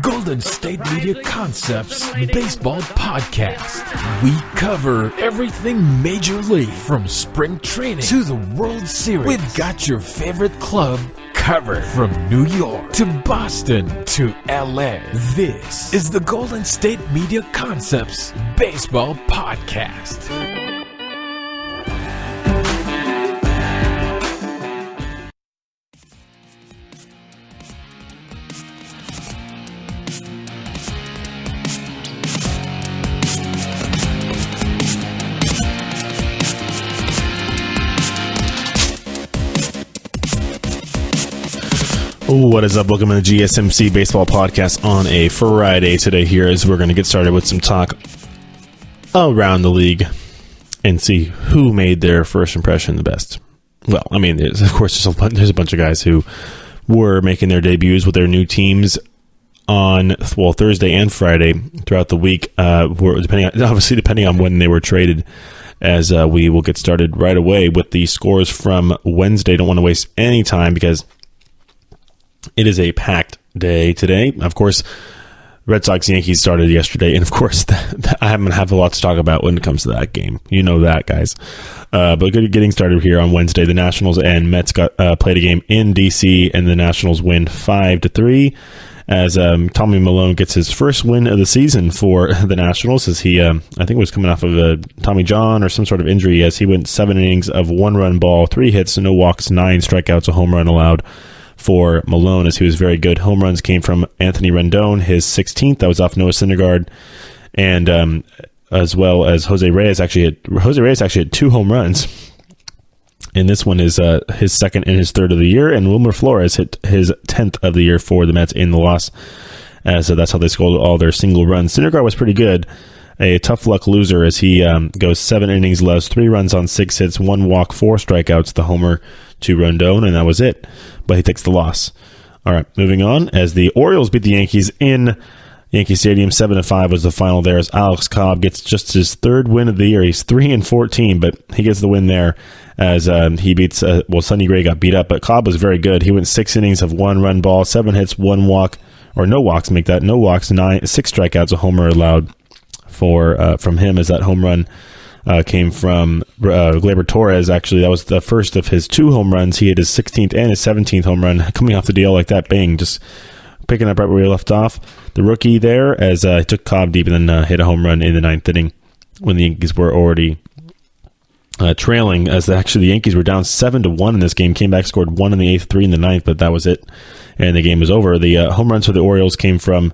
Golden State Media Concepts Baseball Podcast. We cover everything Major League, from spring training to the World Series. We've got your favorite club covered, from New York to Boston to LA. This is the Golden State Media Concepts Baseball Podcast. What is up? Welcome to the GSMC Baseball Podcast on a Friday. Today here is we're going to get started with some talk around the league and see who made their first impression the best. Well, I mean, there's a bunch of guys who were making their debuts with their new teams on Thursday and Friday throughout the week, depending on when they were traded. As we will get started right away with the scores from Wednesday. Don't want to waste any time because it is a packed day today. Of course, Red Sox Yankees started yesterday, and of course, I'm going to have a lot to talk about when it comes to that game. You know that, guys. But getting started here on Wednesday, the Nationals and Mets played a game in D.C., and the Nationals win 5-3 as Tommy Milone gets his first win of the season for the Nationals, as he, I think, was coming off of a Tommy John or some sort of injury, as he went 7 innings of 1-run ball, 3 hits, no walks, 9 strikeouts, a home run allowed for Milone, as he was very good. Home runs came from Anthony Rendon, his 16th. That was off Noah Syndergaard, and as well as Jose Reyes actually had 2 home runs, and this one is his second and his third of the year. And Wilmer Flores hit his 10th of the year for the Mets in the loss, as that's how they scored all their single runs. Syndergaard was pretty good, a tough luck loser, as he goes 7 innings, allows 3 runs on 6 hits, 1 walk, 4 strikeouts, the homer to Rendon, and that was it. But he takes the loss. All right, moving on. As the Orioles beat the Yankees in Yankee Stadium, 7-5 was the final there, as Alex Cobb gets just his 3rd win of the year. He's 3-14, but he gets the win there, as he beats, Sonny Gray got beat up, but Cobb was very good. He went 6 innings of 1-run ball, 7 hits, 1 walk, or no walks, 6 strikeouts, a homer allowed from him, as that home run came from Gleyber Torres. Actually, that was the first of his 2 home runs. He had his 16th and his 17th home run coming off the DL like that. Bang, just picking up right where he left off. The rookie there, as he took Cobb deep and then hit a home run in the 9th inning when the Yankees were already trailing. As the Yankees were down 7-1 in this game, came back, scored 1 in the 8th, 3 in the 9th, but that was it, and the game was over. The home runs for the Orioles came from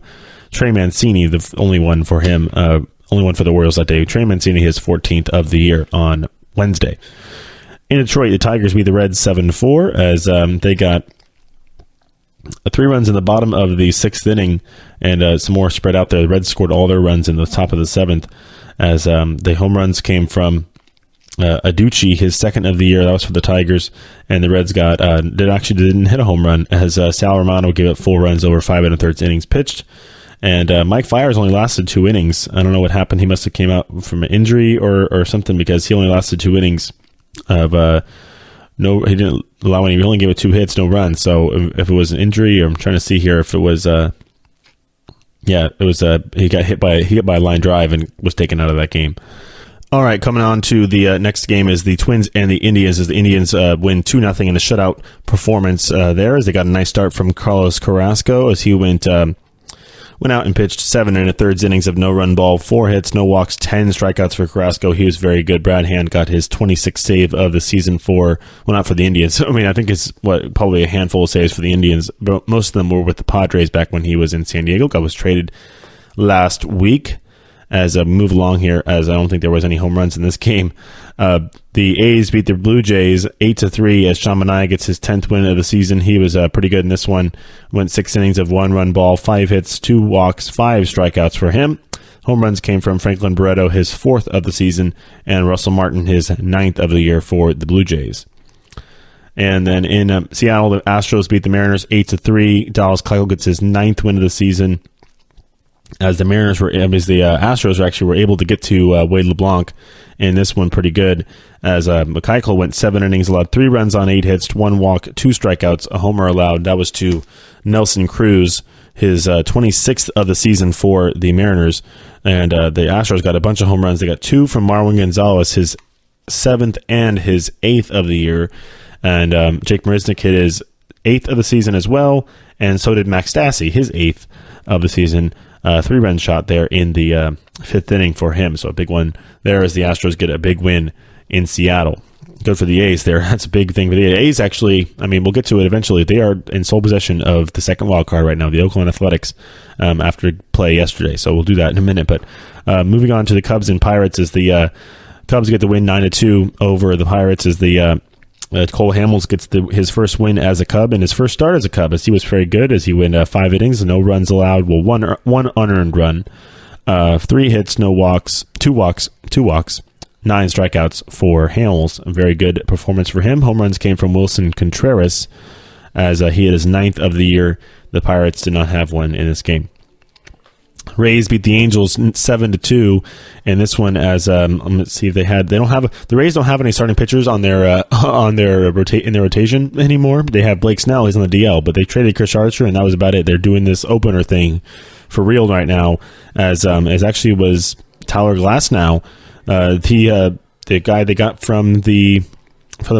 Trey Mancini, the only one for him. Only one for the Orioles that day. Trey Mancini, his 14th of the year on Wednesday. In Detroit, the Tigers beat the Reds 7-4 as they got 3 runs in the bottom of the 6th inning, and some more spread out there. The Reds scored all their runs in the top of the 7th, as the home runs came from Aducci, his 2nd of the year. That was for the Tigers, and the Reds didn't hit a home run, as Sal Romano gave up 4 runs over 5 1/3 innings pitched. And Mike Fiers only lasted 2 innings. I don't know what happened. He must have came out from an injury or something, because he only lasted 2 innings of he didn't allow any. He only gave it 2 hits, no runs. So if it was an injury, or I'm trying to see here if it was he got hit by a line drive and was taken out of that game. All right, coming on to the next game is the Twins and the Indians, as the Indians win 2-0 in a shutout performance there, as they got a nice start from Carlos Carrasco, as he went out and pitched 7 1/3 innings of no-run ball, 4 hits, no walks, 10 strikeouts for Carrasco. He was very good. Brad Hand got his 26th save of the season not for the Indians. I mean, I think it's probably a handful of saves for the Indians, but most of them were with the Padres back when he was in San Diego. Got was traded last week. As I move along here, as I don't think there was any home runs in this game. The A's beat the Blue Jays 8-3 as Sean Manaea gets his 10th win of the season. He was pretty good in this one. Went 6 innings of 1-run ball, 5 hits, 2 walks, 5 strikeouts for him. Home runs came from Franklin Barreto, his 4th of the season, and Russell Martin, his 9th of the year for the Blue Jays. And then in Seattle, the Astros beat the Mariners 8-3. Dallas Keuchel gets his 9th win of the season, as the Astros actually were able to get to Wade LeBlanc in this one pretty good, as Keuchel went 7 innings, allowed 3 runs on 8 hits, 1 walk, 2 strikeouts, a homer allowed. That was to Nelson Cruz, his 26th of the season for the Mariners. And the Astros got a bunch of home runs. They got 2 from Marwin Gonzalez, his 7th and his 8th of the year. And Jake Marisnick hit his 8th of the season as well. And so did Max Stassi, his 8th of the season. 3-run shot there in the 5th inning for him. So a big one there as the Astros get a big win in Seattle. Good for the A's there. That's a big thing for the A's. Actually, I mean, we'll get to it eventually. They are in sole possession of the second wild card right now, the Oakland Athletics, after play yesterday. So we'll do that in a minute. But moving on to the Cubs and Pirates, as the Cubs get the win 9-2 over the Pirates, as the Cole Hamels gets his first win as a Cub and his first start as a Cub, as he was very good, as he went 5 innings, no runs allowed, well, one unearned run, 3 hits, no walks, 2 walks. 9 strikeouts for Hamels. A very good performance for him. Home runs came from Wilson Contreras as he had his 9th of the year. The Pirates did not have one in this game. Rays beat the Angels 7-2 in this one. As let's see if the Rays don't have any starting pitchers on their rotation anymore. They have Blake Snell, he's on the DL, but they traded Chris Archer and that was about it. They're doing this opener thing for real right now. As actually was Tyler Glasnow. The guy they got from the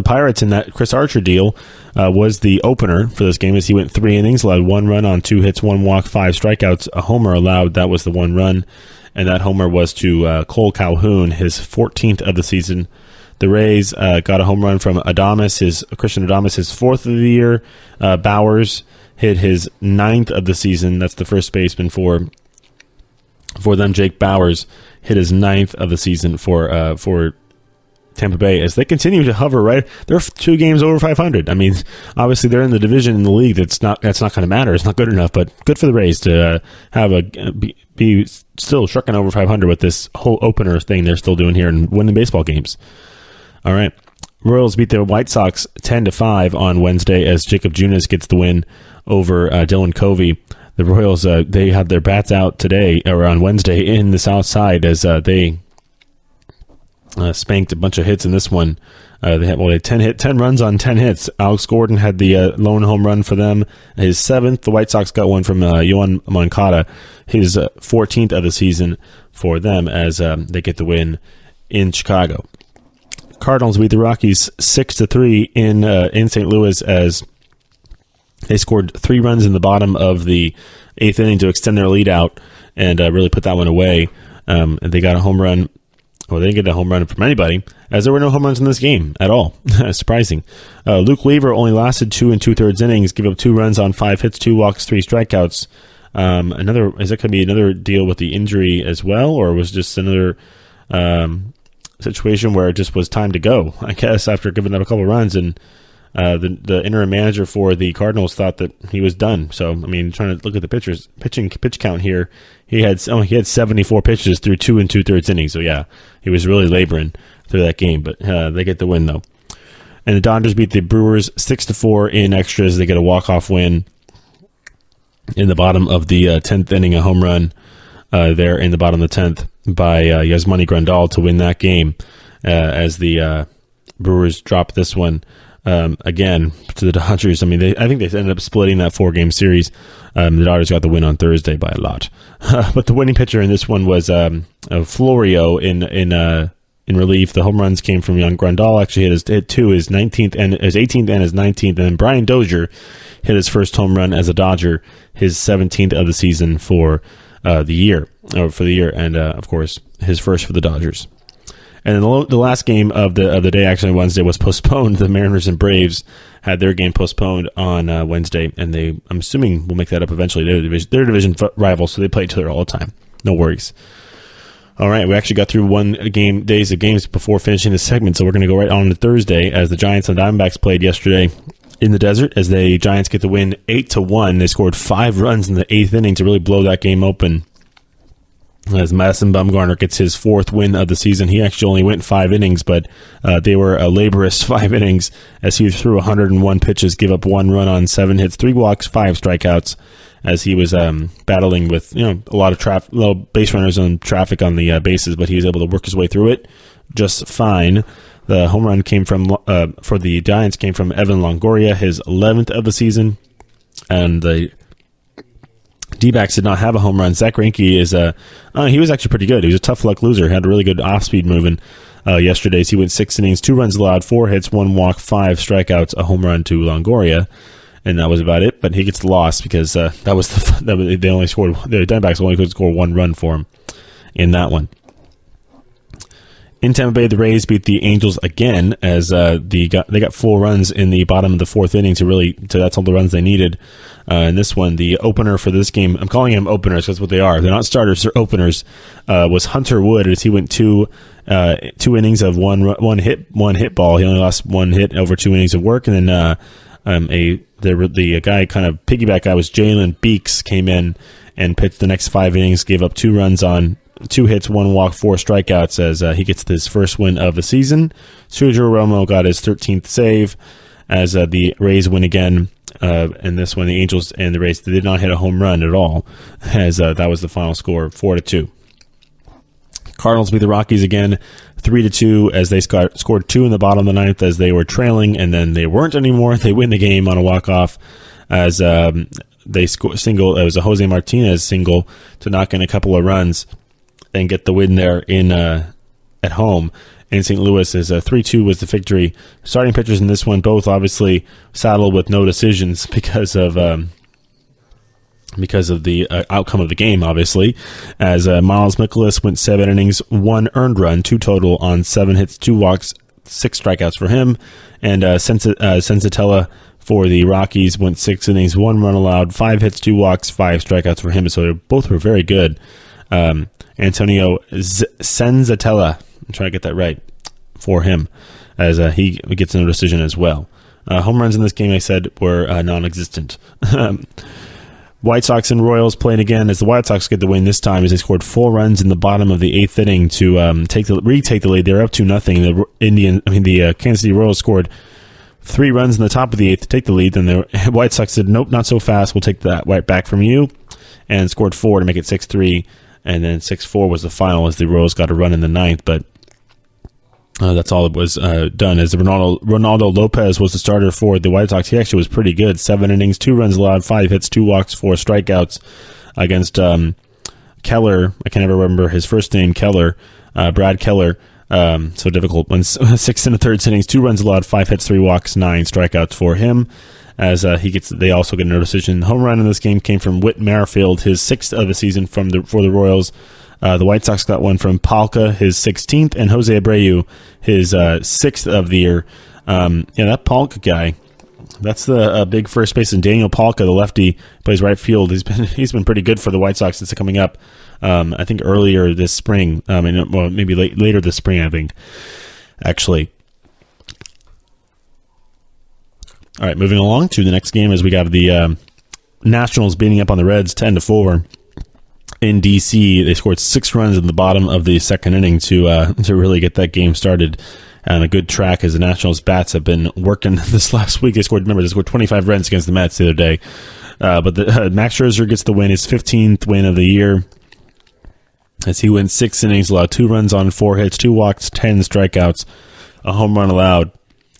Pirates in that Chris Archer deal was the opener for this game, as he went 3 innings, allowed 1 run on 2 hits, 1 walk, 5 strikeouts, a homer allowed. That was the 1 run, and that homer was to Cole Calhoun, his 14th of the season. The Rays got a home run from Christian Adames, his 4th of the year. Bowers hit his 9th of the season. That's the first baseman for them. Jake Bowers hit his 9th of the season for Tampa Bay, as they continue to hover right. They're 2 games over 500. I mean, obviously they're in the division in the league that's not going to matter. It's not good enough, but good for the Rays to be still trucking over 500 with this whole opener thing they're still doing here and winning baseball games. All right, Royals beat the White Sox 10-5 on Wednesday, as Jacob Junis gets the win over Dylan Covey. The Royals, they had their bats out today, or on Wednesday, in the South Side, as they spanked a bunch of hits in this one. They had 10 runs on 10 hits. Alex Gordon had the lone home run for them, his 7th. The White Sox got one from Yoan Moncada, his 14th of the season for them, as they get the win in Chicago. Cardinals beat the Rockies 6-3 in St. Louis, as they scored 3 runs in the bottom of the 8th inning to extend their lead out and really put that one away. They got a home run. Well, they didn't get a home run from anybody, as there were no home runs in this game at all. Surprising. Luke Weaver only lasted 2 2/3 innings, gave up 2 runs on 5 hits, 2 walks, 3 strikeouts. Is that going to be another deal with the injury as well, or was just another situation where it just was time to go, I guess, after giving up a couple runs, and the interim manager for the Cardinals thought that he was done. So, I mean, trying to look at the pitch count here, he had 74 pitches through 2 2/3 innings. So, yeah, he was really laboring through that game. But they get the win, though. And the Dodgers beat the Brewers 6-4 in extras. They get a walk-off win in the bottom of the 10th inning, a home run there in the bottom of the 10th by Yasmani Grandal to win that game, as the Brewers drop this one again to the Dodgers. I mean, I think they ended up splitting that 4-game series. The Dodgers got the win on Thursday by a lot. But the winning pitcher in this one was Florio in relief. The home runs came from young Grandal. Actually hit 2, his 19th and his 18th and his 19th. And then Brian Dozier hit his first home run as a Dodger, his 17th of the season for the year, and of course his first for the Dodgers. And then the last game of the day, actually Wednesday, was postponed. The Mariners and Braves had their game postponed on Wednesday, and I'm assuming we'll make that up eventually. They're division rivals, so they play each other all the time. No worries. All right, we actually got through days of games before finishing this segment, so we're going to go right on to Thursday, as the Giants and Diamondbacks played yesterday in the desert, as the Giants get the win 8-1. They scored 5 runs in the 8th inning to really blow that game open, as Madison Bumgarner gets his 4th win of the season. He actually only went 5 innings, but they were a laborious 5 innings, as he threw 101 pitches, gave up 1 run on 7 hits, 3 walks, 5 strikeouts, as he was battling with a lot of base runners on traffic on the bases, but he was able to work his way through it just fine. The home run came from for the Giants came from Evan Longoria, his 11th of the season, and the D-backs did not have a home run. Zach Greinke he was actually pretty good. He was a tough luck loser. Had a really good off-speed moving yesterday. He went 6 innings, 2 runs allowed, 4 hits, 1 walk, 5 strikeouts, a home run to Longoria, and that was about it. But he gets the loss because the Diamondbacks only could score 1 run for him in that one. In Tampa Bay, the Rays beat the Angels again as they got 4 runs in the bottom of the 4th inning that's all the runs they needed. In this one, the opener for this game, I'm calling them openers because that's what they are. They're not starters, they're openers. Was Hunter Wood as he went 2 innings of one hit ball. He only lost 1 hit over 2 innings of work, and then the guy kind of piggyback guy was Jalen Beeks, came in and pitched the next 5 innings, gave up 2 runs on 2 hits, 1 walk, 4 strikeouts as he gets his first win of the season. Sergio Romo got his 13th save as the Rays win again. In this one, the Angels and the Rays did not hit a home run at all, as that was the final score, 4-2. Cardinals beat the Rockies again, 3-2, as they scored 2 in the bottom of the 9th as they were trailing, and then they weren't anymore. They win the game on a walk-off as they score single. It was a Jose Martinez single to knock in a couple of runs and get the win there at home in St. Louis. As 3-2 was the victory. Starting pitchers in this one both obviously saddled with no decisions because of the outcome of the game, obviously, as Miles Mikolas went 7 innings, 1 earned run, 2 total on 7 hits, 2 walks, 6 strikeouts for him, and Senzatella for the Rockies went 6 innings, 1 run allowed, 5 hits, 2 walks, 5 strikeouts for him. So they both were very good. Antonio Senzatella, I'm trying to get that right, for him, as he gets no decision as well. Home runs in this game, I said, were non-existent. White Sox and Royals playing again as the White Sox get the win this time as they scored 4 runs in the bottom of the 8th inning to retake the lead. They're up 2-0. The Kansas City Royals scored 3 runs in the top of the 8th to take the lead. Then the White Sox said, nope, not so fast. We'll take that right back from you, and scored 4 to make it 6-3. And then 6-4 was the final as the Royals got a run in the 9th. But that's all it was done. As Ronaldo Lopez was the starter for the White Sox, he actually was pretty good. 7 innings, 2 runs allowed, 5 hits, 2 walks, 4 strikeouts against Keller. I can never remember his first name, Keller. Brad Keller. So difficult. 6 1/3 innings, 2 runs allowed, 5 hits, 3 walks, 9 strikeouts for him. As they also get no decision. The home run in this game came from Whit Merrifield, his 6th of the season for the Royals. The White Sox got one from Palka, his 16th, and Jose Abreu, his 6th of the year. That Palka guy, that's the big first baseman. Daniel Palka, the lefty, plays right field. He's been pretty good for the White Sox since coming up. I think earlier this spring, maybe later this spring, I think, actually. All right, moving along to the next game as we got the Nationals beating up on the Reds 10-4 in D.C. They scored 6 runs in the bottom of the 2nd inning to really get that game started on a good track as the Nationals bats have been working this last week. They scored 25 runs against the Mets the other day. But Max Scherzer gets the win, his 15th win of the year, as he went 6 innings, allowed 2 runs on 4 hits, 2 walks, 10 strikeouts, a home run allowed.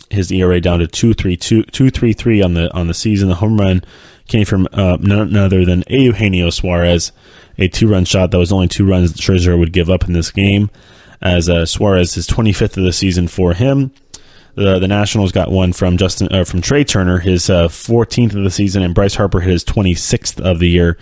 His ERA down to 2.33 on the season. The home run came from none other than Eugenio Suarez, a 2-run shot. That was only 2 runs that Scherzer would give up in this game, as Suarez is 25th of the season for him. The Nationals got one from Trey Turner, his 14th of the season, and Bryce Harper his 26th of the year.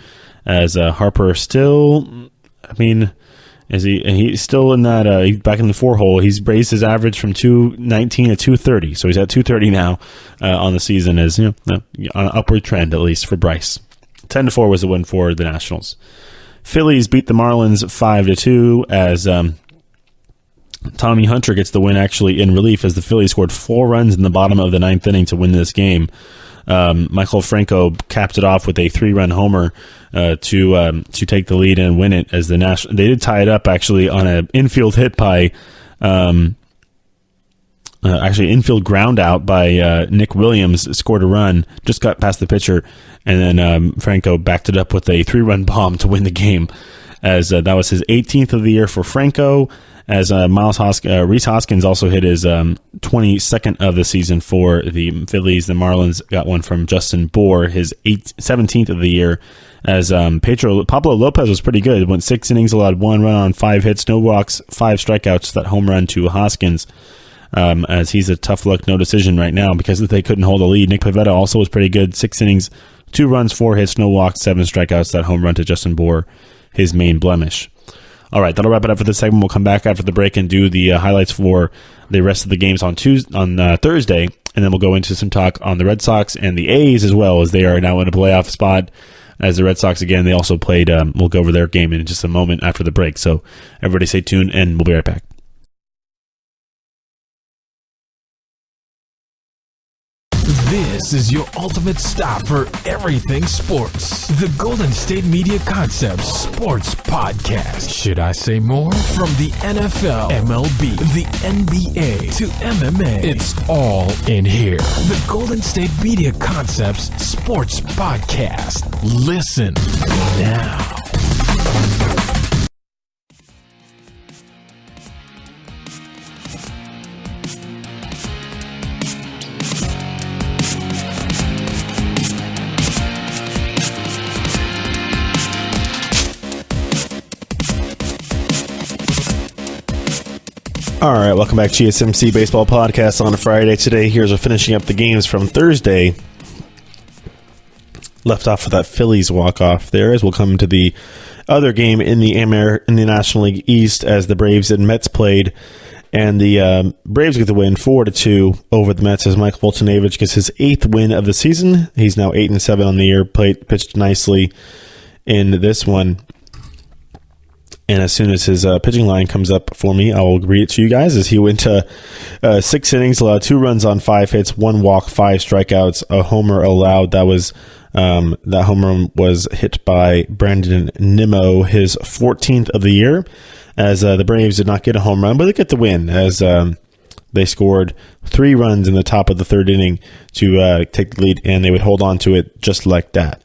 As Harper still, he's still in that back in the 4-hole. He's raised his average from 219 to 230, so he's at 230 now on the season. As on an upward trend, at least for Bryce. 10-4 was the win for the Nationals. Phillies beat the Marlins 5-2 as Tommy Hunter gets the win actually in relief as the Phillies scored 4 runs in the bottom of the 9th inning to win this game. Michael Franco capped it off with a 3-run homer to take the lead and win it as they did tie it up actually on an infield hit by infield ground out by Nick Williams, scored a run, just got past the pitcher, and then Franco backed it up with a 3-run bomb to win the game as that was his 18th of the year for Franco, as Rhys Hoskins also hit his 22nd of the season for the Phillies. The Marlins got one from Justin Bour, his 17th of the year, as Pablo Lopez was pretty good. Went 6 innings, allowed 1 run on 5 hits, no walks, 5 strikeouts, that home run to Hoskins, as he's a tough luck, no decision right now because they couldn't hold a lead. Nick Pivetta also was pretty good, 6 innings, 2 runs, 4 hits, no walks, 7 strikeouts, that home run to Justin Bour, his main blemish. All right, that'll wrap it up for this segment. We'll come back after the break and do the highlights for the rest of the games on Thursday, and then we'll go into some talk on the Red Sox and the A's as well, as they are now in a playoff spot. As the Red Sox, again, they also played, we'll go over their game in just a moment after the break. So everybody stay tuned, and we'll be right back. This is your ultimate stop for everything sports. The Golden State Media Concepts Sports Podcast. Should I say more? From the NFL, MLB, the NBA to MMA, it's all in here. The Golden State Media Concepts Sports Podcast. Listen now. All right, welcome back to GSMC Baseball Podcast on a Friday. Today, here's our finishing up the games from Thursday. Left off with that Phillies walk-off there, as we'll come to the other game in the National League East, as the Braves and Mets played, and the Braves get the win 4-2 over the Mets, as Mike Foltynewicz gets his 8th win of the season. He's now 8-7 on the year, pitched nicely in this one. And as soon as his pitching line comes up for me, I will read it to you guys. As he went to 6 innings, allowed 2 runs on 5 hits, 1 walk, 5 strikeouts, a homer allowed. That home run was hit by Brandon Nimmo, his 14th of the year. As the Braves did not get a home run, but they get the win. As they scored 3 runs in the top of the 3rd inning to take the lead, and they would hold on to it just like that.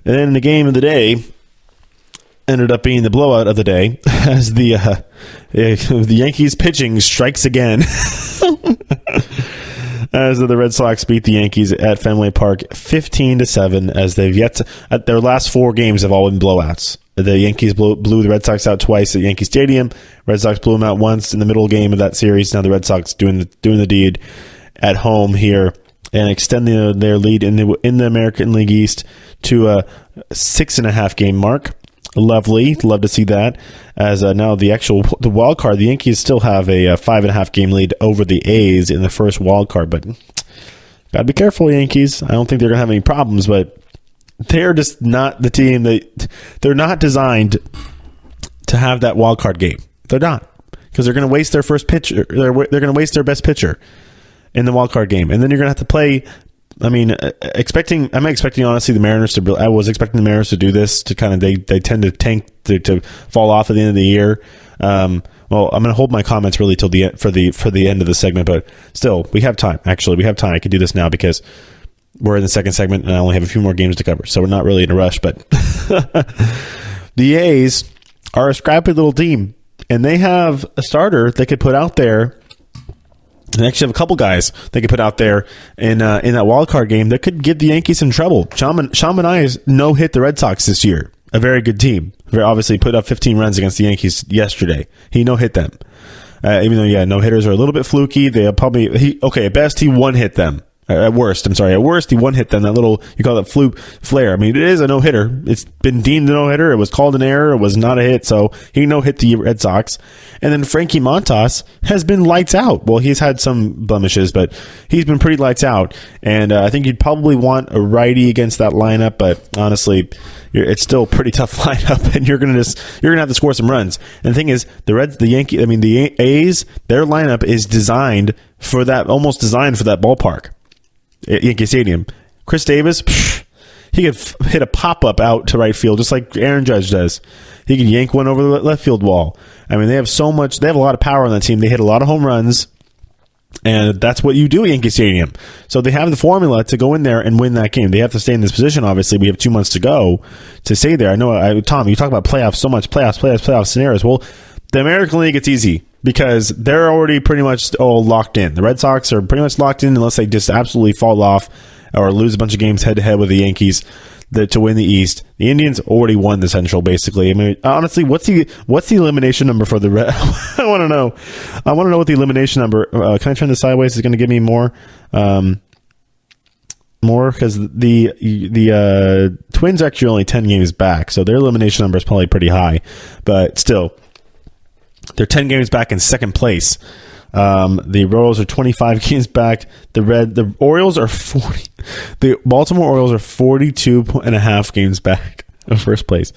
And then in the game of the day, ended up being the blowout of the day, as the Yankees pitching strikes again, as the Red Sox beat the Yankees at Fenway Park 15-7, as they've yet to, at their last 4 games have all been blowouts. The Yankees blew the Red Sox out twice at Yankee Stadium. Red Sox blew them out once in the middle game of that series. Now the Red Sox doing the deed at home here and extending their lead in the American League East to a 6.5 game mark. Lovely. Love to see that. As now the wild card, the Yankees still have a 5.5 game lead over the A's in the first wild card, but gotta be careful, Yankees. I don't think they're gonna have any problems, but they're just not the team they're not designed to have that wild card game. They're not, because they're gonna waste their first pitcher. They're gonna waste their best pitcher in the wild card game, and then you're gonna have to play. I'm expecting honestly the Mariners to. I was expecting the Mariners to do this to kind of they tend to tank to fall off at the end of the year. Well, I'm going to hold my comments really till for the end of the segment, but still we have time. Actually, we have time. I could do this now because we're in the second segment and I only have a few more games to cover, so we're not really in a rush. But the A's are a scrappy little team, and they have a starter they could put out there. They actually have a couple guys they could put out there in that wild card game that could get the Yankees in trouble. Sean Manaea no-hit the Red Sox this year. A very good team. Very obviously put up 15 runs against the Yankees yesterday. He no-hit them. Even though, no-hitters are a little bit fluky. They probably at best he one-hit them. At worst, he one-hit them. That little, you call it flare. It is a no-hitter. It's been deemed a no-hitter. It was called an error. It was not a hit, so he no-hit the Red Sox. And then Frankie Montas has been lights out. Well, he's had some blemishes, but he's been pretty lights out. And I think you'd probably want a righty against that lineup, but honestly, it's still a pretty tough lineup, and you're gonna have to score some runs. And the thing is, the A's, their lineup is designed for that ballpark. Yankee Stadium. Chris Davis, he could hit a pop-up out to right field just like Aaron Judge does. He could yank one over the left field wall. They have a lot of power on that team. They hit a lot of home runs. And that's what you do at Yankee Stadium. So they have the formula to go in there and win that game. They have to stay in this position. Obviously, we have 2 months to go to stay there. I know, Tom, you talk about playoffs so much, playoff scenarios. Well, the American League, it's easy because they're already pretty much all locked in. The Red Sox are pretty much locked in unless they just absolutely fall off or lose a bunch of games head-to-head with the Yankees to win the East. The Indians already won the Central, basically. I mean, honestly, what's the elimination number for the Red? I want to know. I want to know what the elimination number. Can I turn this sideways? It's going to give me more. More because the Twins are actually only 10 games back, so their elimination number is probably pretty high. But still, they're 10 games back in second place. The Royals are 25 games back. The Orioles are 40. The Baltimore Orioles are 42.5 games back of first place.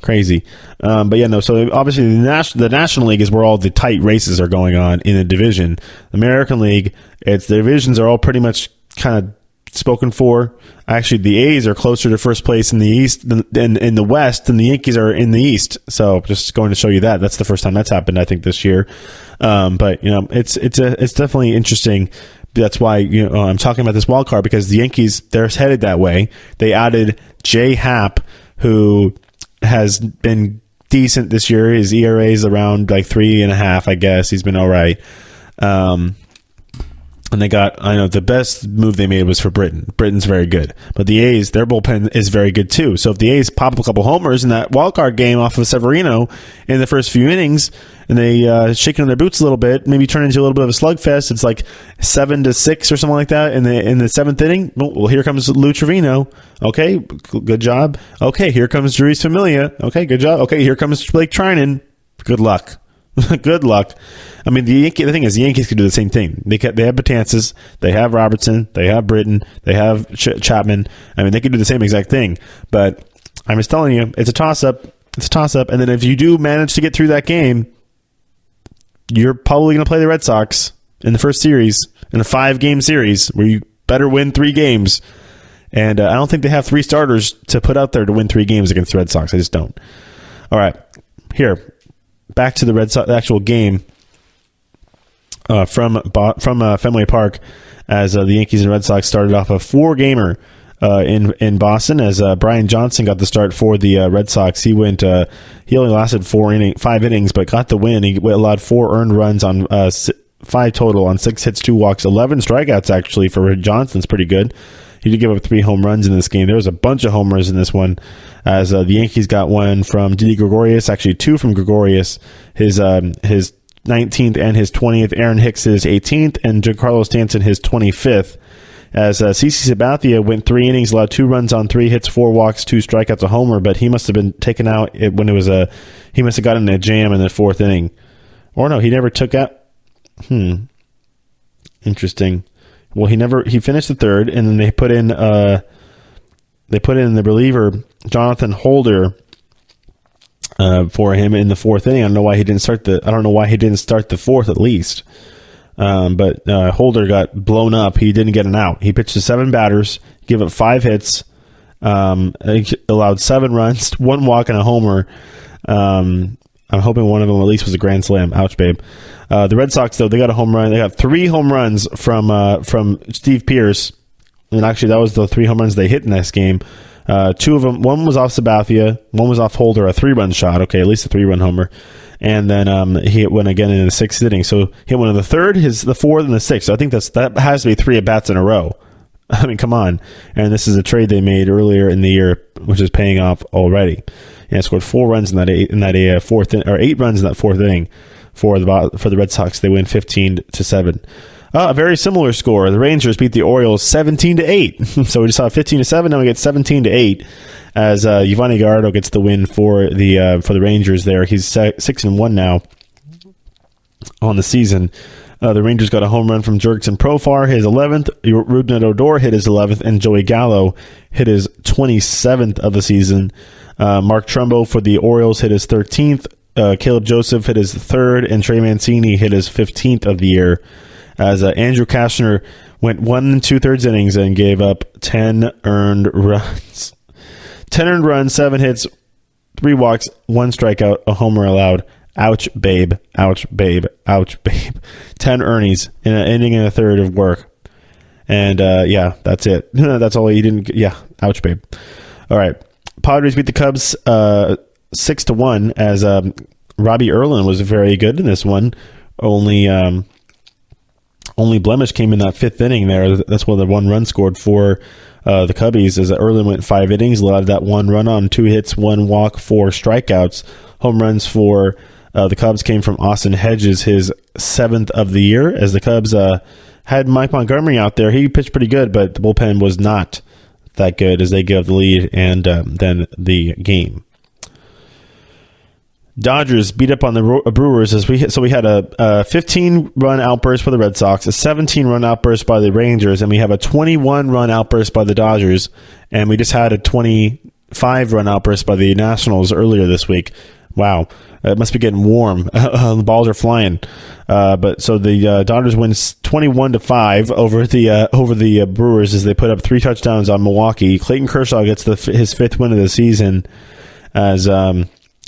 Crazy. But yeah, no. So obviously the National League is where all the tight races are going on in the division. American League, the divisions are all pretty much kind of spoken for. Actually, the A's are closer to first place in the East than in the West than the Yankees are in the East. So just going to show you that's the first time that's happened, I think, this year. But it's definitely interesting. That's why I'm talking about this wild card, because the Yankees, they're headed that way. They added J Happ, who has been decent this year. His ERA is around like 3.5, I guess. He's been all right. And they got, the best move they made was for Britton. Britton's very good. But the A's, their bullpen is very good too. So if the A's pop up a couple homers in that wild card game off of Severino in the first few innings, and they shake in their boots a little bit, maybe turn into a little bit of a slugfest, it's like 7-6 or something like that in the seventh inning. Well, here comes Lou Trevino. Okay, good job. Okay, here comes Jeurys Familia. Okay, good job. Okay, here comes Blake Trinan. Good luck. Good luck. I mean, the thing is, the Yankees could do the same thing. They have Betances, they have Robertson, they have Britton, they have Chapman. I mean, they could do the same exact thing. But I'm just telling you, it's a toss-up. It's a toss-up. And then if you do manage to get through that game, you're probably going to play the Red Sox in the first series, in a 5-game series, where you better win 3 games. And I don't think they have 3 starters to put out there to win 3 games against the Red Sox. I just don't. All right, here. Back to the Red Sox, the actual game from Fenway Park, as the Yankees and Red Sox started off a 4-gamer in Boston, as Brian Johnson got the start for the Red Sox. He only lasted 5 innings, but got the win. He allowed 4 earned runs on 5 total on 6 hits, 2 walks, 11 strikeouts actually for Johnson. It's pretty good. He did give up 3 home runs in this game. There was a bunch of homers in this one, as the Yankees got one from Didi Gregorius, actually 2 from Gregorius, his 19th and his 20th, Aaron Hicks his 18th, and Giancarlo Stanton his 25th. As CC Sabathia went 3 innings, allowed 2 runs on 3 hits, 4 walks, 2 strikeouts, a homer, but he must have been taken out when it was he must have gotten a jam in the 4th inning. Or no, he never took out. Interesting. Well, he finished the 3rd, and then they put in the reliever Jonathan Holder for him in the 4th inning. I don't know why he didn't start the 4th at least. But Holder got blown up. He didn't get an out. He pitched to 7 batters, gave up 5 hits, allowed 7 runs, 1 walk, and a homer. I'm hoping one of them at least was a grand slam. Ouch, babe. The Red Sox, though, they got a home run. They got 3 home runs from Steve Pearce. And actually, that was the 3 home runs they hit in this game. 2 of them, one was off Sabathia, one was off Holder, a 3-run shot. Okay, at least a 3-run homer. And then he hit one again in the 6th inning. So he hit one in the 3rd, the 4th, and the 6th. So I think that has to be 3 at-bats in a row. I mean, come on. And this is a trade they made earlier in the year, which is paying off already. And scored 4 runs in that 8 runs in that 4th inning for the Red Sox. They win 15-7. A very similar score. The Rangers beat the Orioles 17-8. So we just saw 15-7. Now we get 17-8 as Yovani Gallardo gets the win for the Rangers. There, he's 6-1 now on the season. The Rangers got a home run from Jurickson Profar, his 11th. Rougned Odor hit his 11th, and Joey Gallo hit his 27th of the season. Mark Trumbo for the Orioles hit his 13th. Caleb Joseph hit his 3rd, and Trey Mancini hit his 15th of the year. As Andrew Kastner went 1 2/3 innings and gave up 10 earned runs. 10 earned runs, 7 hits, 3 walks, 1 strikeout, a homer allowed, Ouch, babe. Ouch, babe. Ouch, babe. 10 earnings in an inning and a third of work. And, yeah, that's it. That's all he didn't... Yeah, ouch, babe. All right. Padres beat the Cubs 6-1 as Robbie Erlin was very good in this one. Only blemish came in that fifth inning there. That's why the 1 run scored for the Cubbies, as Erlin went 5 innings, allowed that 1 run on, 2 hits, 1 walk, 4 strikeouts. Home runs for the Cubs came from Austin Hedges, his 7th of the year, as the Cubs had Mike Montgomery out there. He pitched pretty good, but the bullpen was not that good as they gave the lead and then the game. Dodgers beat up on the Brewers we had a 15-run outburst by the Red Sox, a 17-run outburst by the Rangers, and we have a 21-run outburst by the Dodgers, and we just had a 25-run outburst by the Nationals earlier this week. Wow, it must be getting warm. The balls are flying. But so the Dodgers win 21-5 over the Brewers as they put up 3 touchdowns on Milwaukee. Clayton Kershaw gets his 5th win of the season. As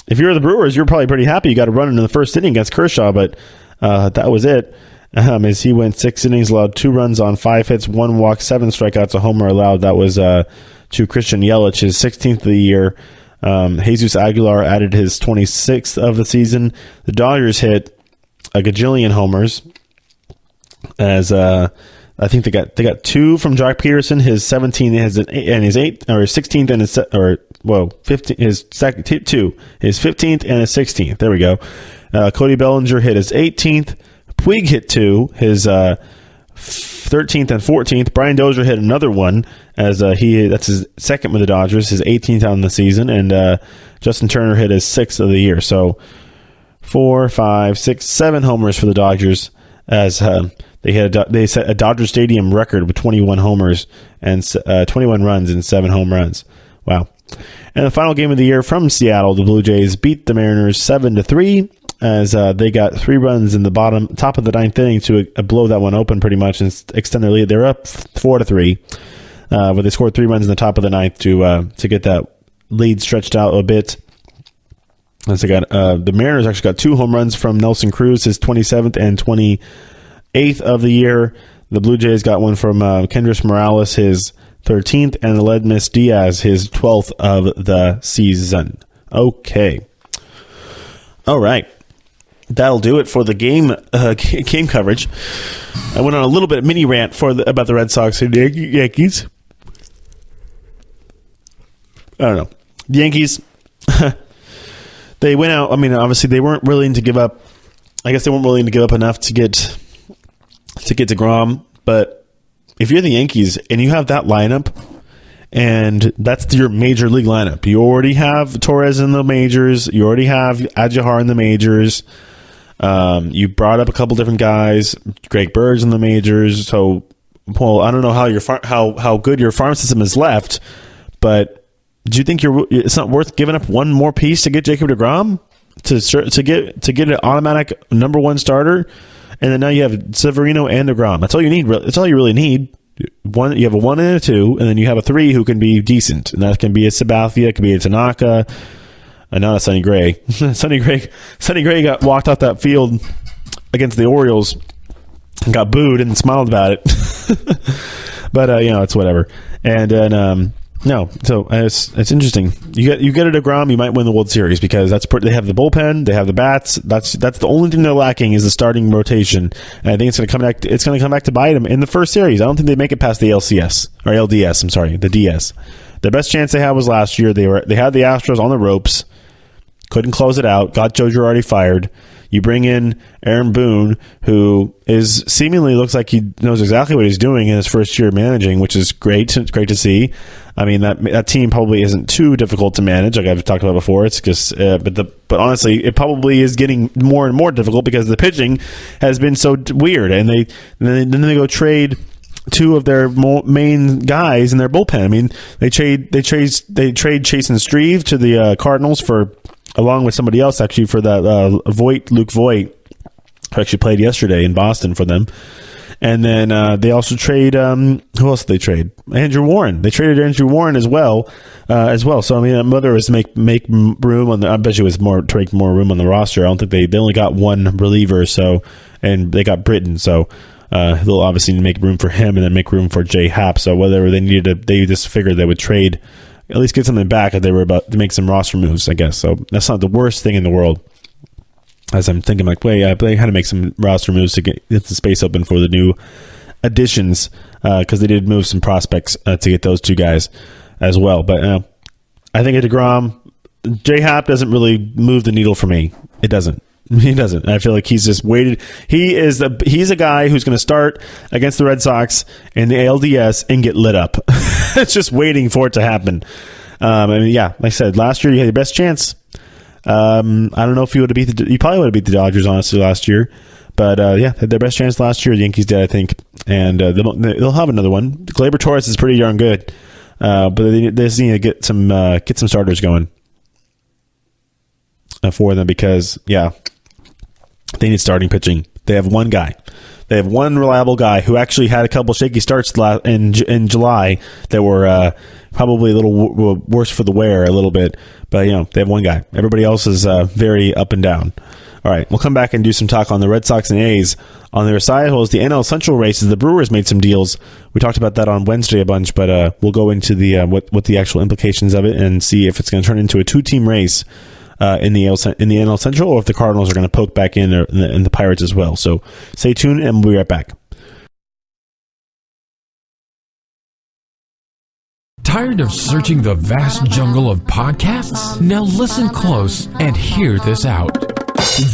if you're the Brewers, you're probably pretty happy you got a run in the first inning against Kershaw, but that was it. As he went 6 innings, allowed 2 runs on 5 hits, 1 walk, 7 strikeouts, a homer allowed. That was to Christian Yelich, his 16th of the year. Jesus Aguilar added his 26th of the season. The Dodgers hit a gajillion homers, as I think they got 2 from Jock Peterson, his 17th and his 8th, or his 16th and his 15th, his second 2, his 15th and his 16th. There we go. Cody Bellinger hit his 18th. Puig hit 2, his 13th and 14th. Brian Dozier hit another one, as that's his second with the Dodgers, his 18th on the season, and Justin Turner hit his 6th of the year. So 4, 5, 6, 7 homers for the Dodgers, as they set a Dodger Stadium record with 21 homers and 21 runs and 7 home runs. Wow. And the final game of the year from Seattle, the Blue Jays beat the Mariners 7-3, as they got 3 runs in the top of the 9th inning to blow that one open pretty much and extend their lead. They're up 4-3, but they scored 3 runs in the top of the 9th to get that lead stretched out a bit. As they got the Mariners actually got 2 home runs from Nelson Cruz, his 27th and 28th of the year. The Blue Jays got one from Kendrys Morales, his 13th, and Aledmys Diaz, his 12th of the season. Okay. All right. That'll do it for the game coverage. I went on a little bit of mini rant about the Red Sox and the Yankees. I don't know. The Yankees, they went out. I mean, obviously, they weren't willing to give up. I guess they weren't willing to give up enough to get DeGrom. But if you're the Yankees and you have that lineup, and that's your major league lineup, you already have Torres in the majors. You already have Adjahar in the majors. You brought up a couple different guys. Greg Bird's in the majors. So, well, I don't know how good your farm system is left, but do you think it's not worth giving up one more piece to get Jacob DeGrom to get an automatic number 1 starter, and then now you have Severino and DeGrom. That's all you need. That's all you really need. You have a 1 and a 2, and then you have a 3 who can be decent, and that can be a Sabathia, it can be a Tanaka, and not a Sonny Gray. Sonny Gray got walked off that field against the Orioles and got booed and smiled about it. But it's whatever. And then no, so it's interesting. You get a DeGrom, you might win the World Series, because they have the bullpen, they have the bats. That's the only thing they're lacking is the starting rotation, and I think it's going to come back to bite them in the first series. I don't think they make it past the LCS or LDS. I'm sorry, the DS. The best chance they had was last year. They had the Astros on the ropes, couldn't close it out. Got Joe Girardi fired. You bring in Aaron Boone, who seemingly looks like he knows exactly what he's doing in his first year managing, which is great. It's great to see. I mean, that team probably isn't too difficult to manage, like I've talked about before. It's just, but honestly, it probably is getting more and more difficult because the pitching has been so weird, and then they go trade 2 of their main guys in their bullpen. I mean, they trade Chasen Streve to the Cardinals along with somebody else actually for that Luke Voit, who actually played yesterday in Boston for them. And then they also trade. Who else did they trade? Andrew Warren. They traded Andrew Warren as well. So I mean, whether it was to make room on the, I bet you it was more to make more room on the roster. I don't think they only got one reliever, and they got Britton, so they'll obviously make room for him and then make room for Jay Happ. So whether they needed they just figured they would trade, at least get something back if they were about to make some roster moves, I guess. So that's not the worst thing in the world. As I'm thinking, like, wait, they had to make some roster moves to get the space open for the new additions, because they did move some prospects to get those two guys as well. But I think at DeGrom, Jay Happ doesn't really move the needle for me. It doesn't. He doesn't. I feel like he's just waited. He's a guy who's going to start against the Red Sox in the ALDS and get lit up. It's just waiting for it to happen. I mean, yeah, like I said, last year you had your best chance. I don't know if you probably would have beat the Dodgers, honestly, last year. But yeah, had their best chance last year. The Yankees did, I think, and they'll have another one. Gleyber Torres is pretty darn good, but they just need to get some starters going for them, because yeah, they need starting pitching. They have one guy. They have one reliable guy who actually had a couple shaky starts in July that were probably a little worse for the wear a little bit. But, they have one guy. Everybody else is very up and down. All right, we'll come back and do some talk on the Red Sox and A's. On their side holes, the NL Central races, the Brewers made some deals. We talked about that on Wednesday a bunch, but we'll go into the what the actual implications of it and see if it's going to turn into a two-team race in the NL Central, or if the Cardinals are going to poke back in, and the Pirates as well. So stay tuned, and we'll be right back. Tired of searching the vast jungle of podcasts? Now listen close and hear this out.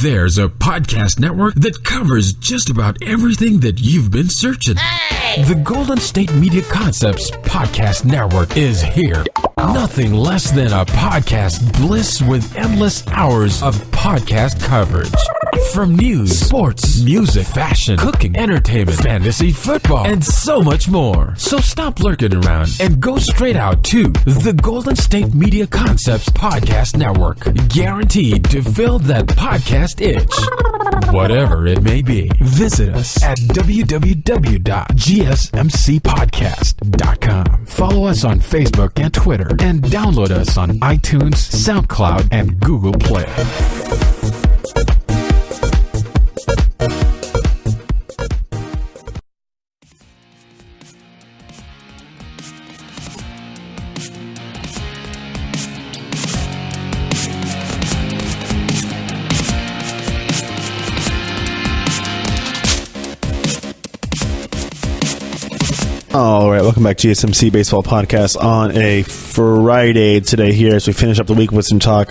There's a podcast network that covers just about everything that you've been searching. Hey! The Golden State Media Concepts Podcast Network is here. Nothing less than a podcast bliss with endless hours of podcast coverage. From news, sports, music, fashion, cooking, entertainment, fantasy, football, and so much more. So stop lurking around and go straight out to the Golden State Media Concepts Podcast Network. Guaranteed to fill that podcast itch. Whatever it may be. Visit us at www.gsmcpodcast.com. Follow us on Facebook and Twitter, and download us on iTunes, SoundCloud, and Google Play. All right, welcome back to GSMC Baseball Podcast on a Friday today here as we finish up the week with some talk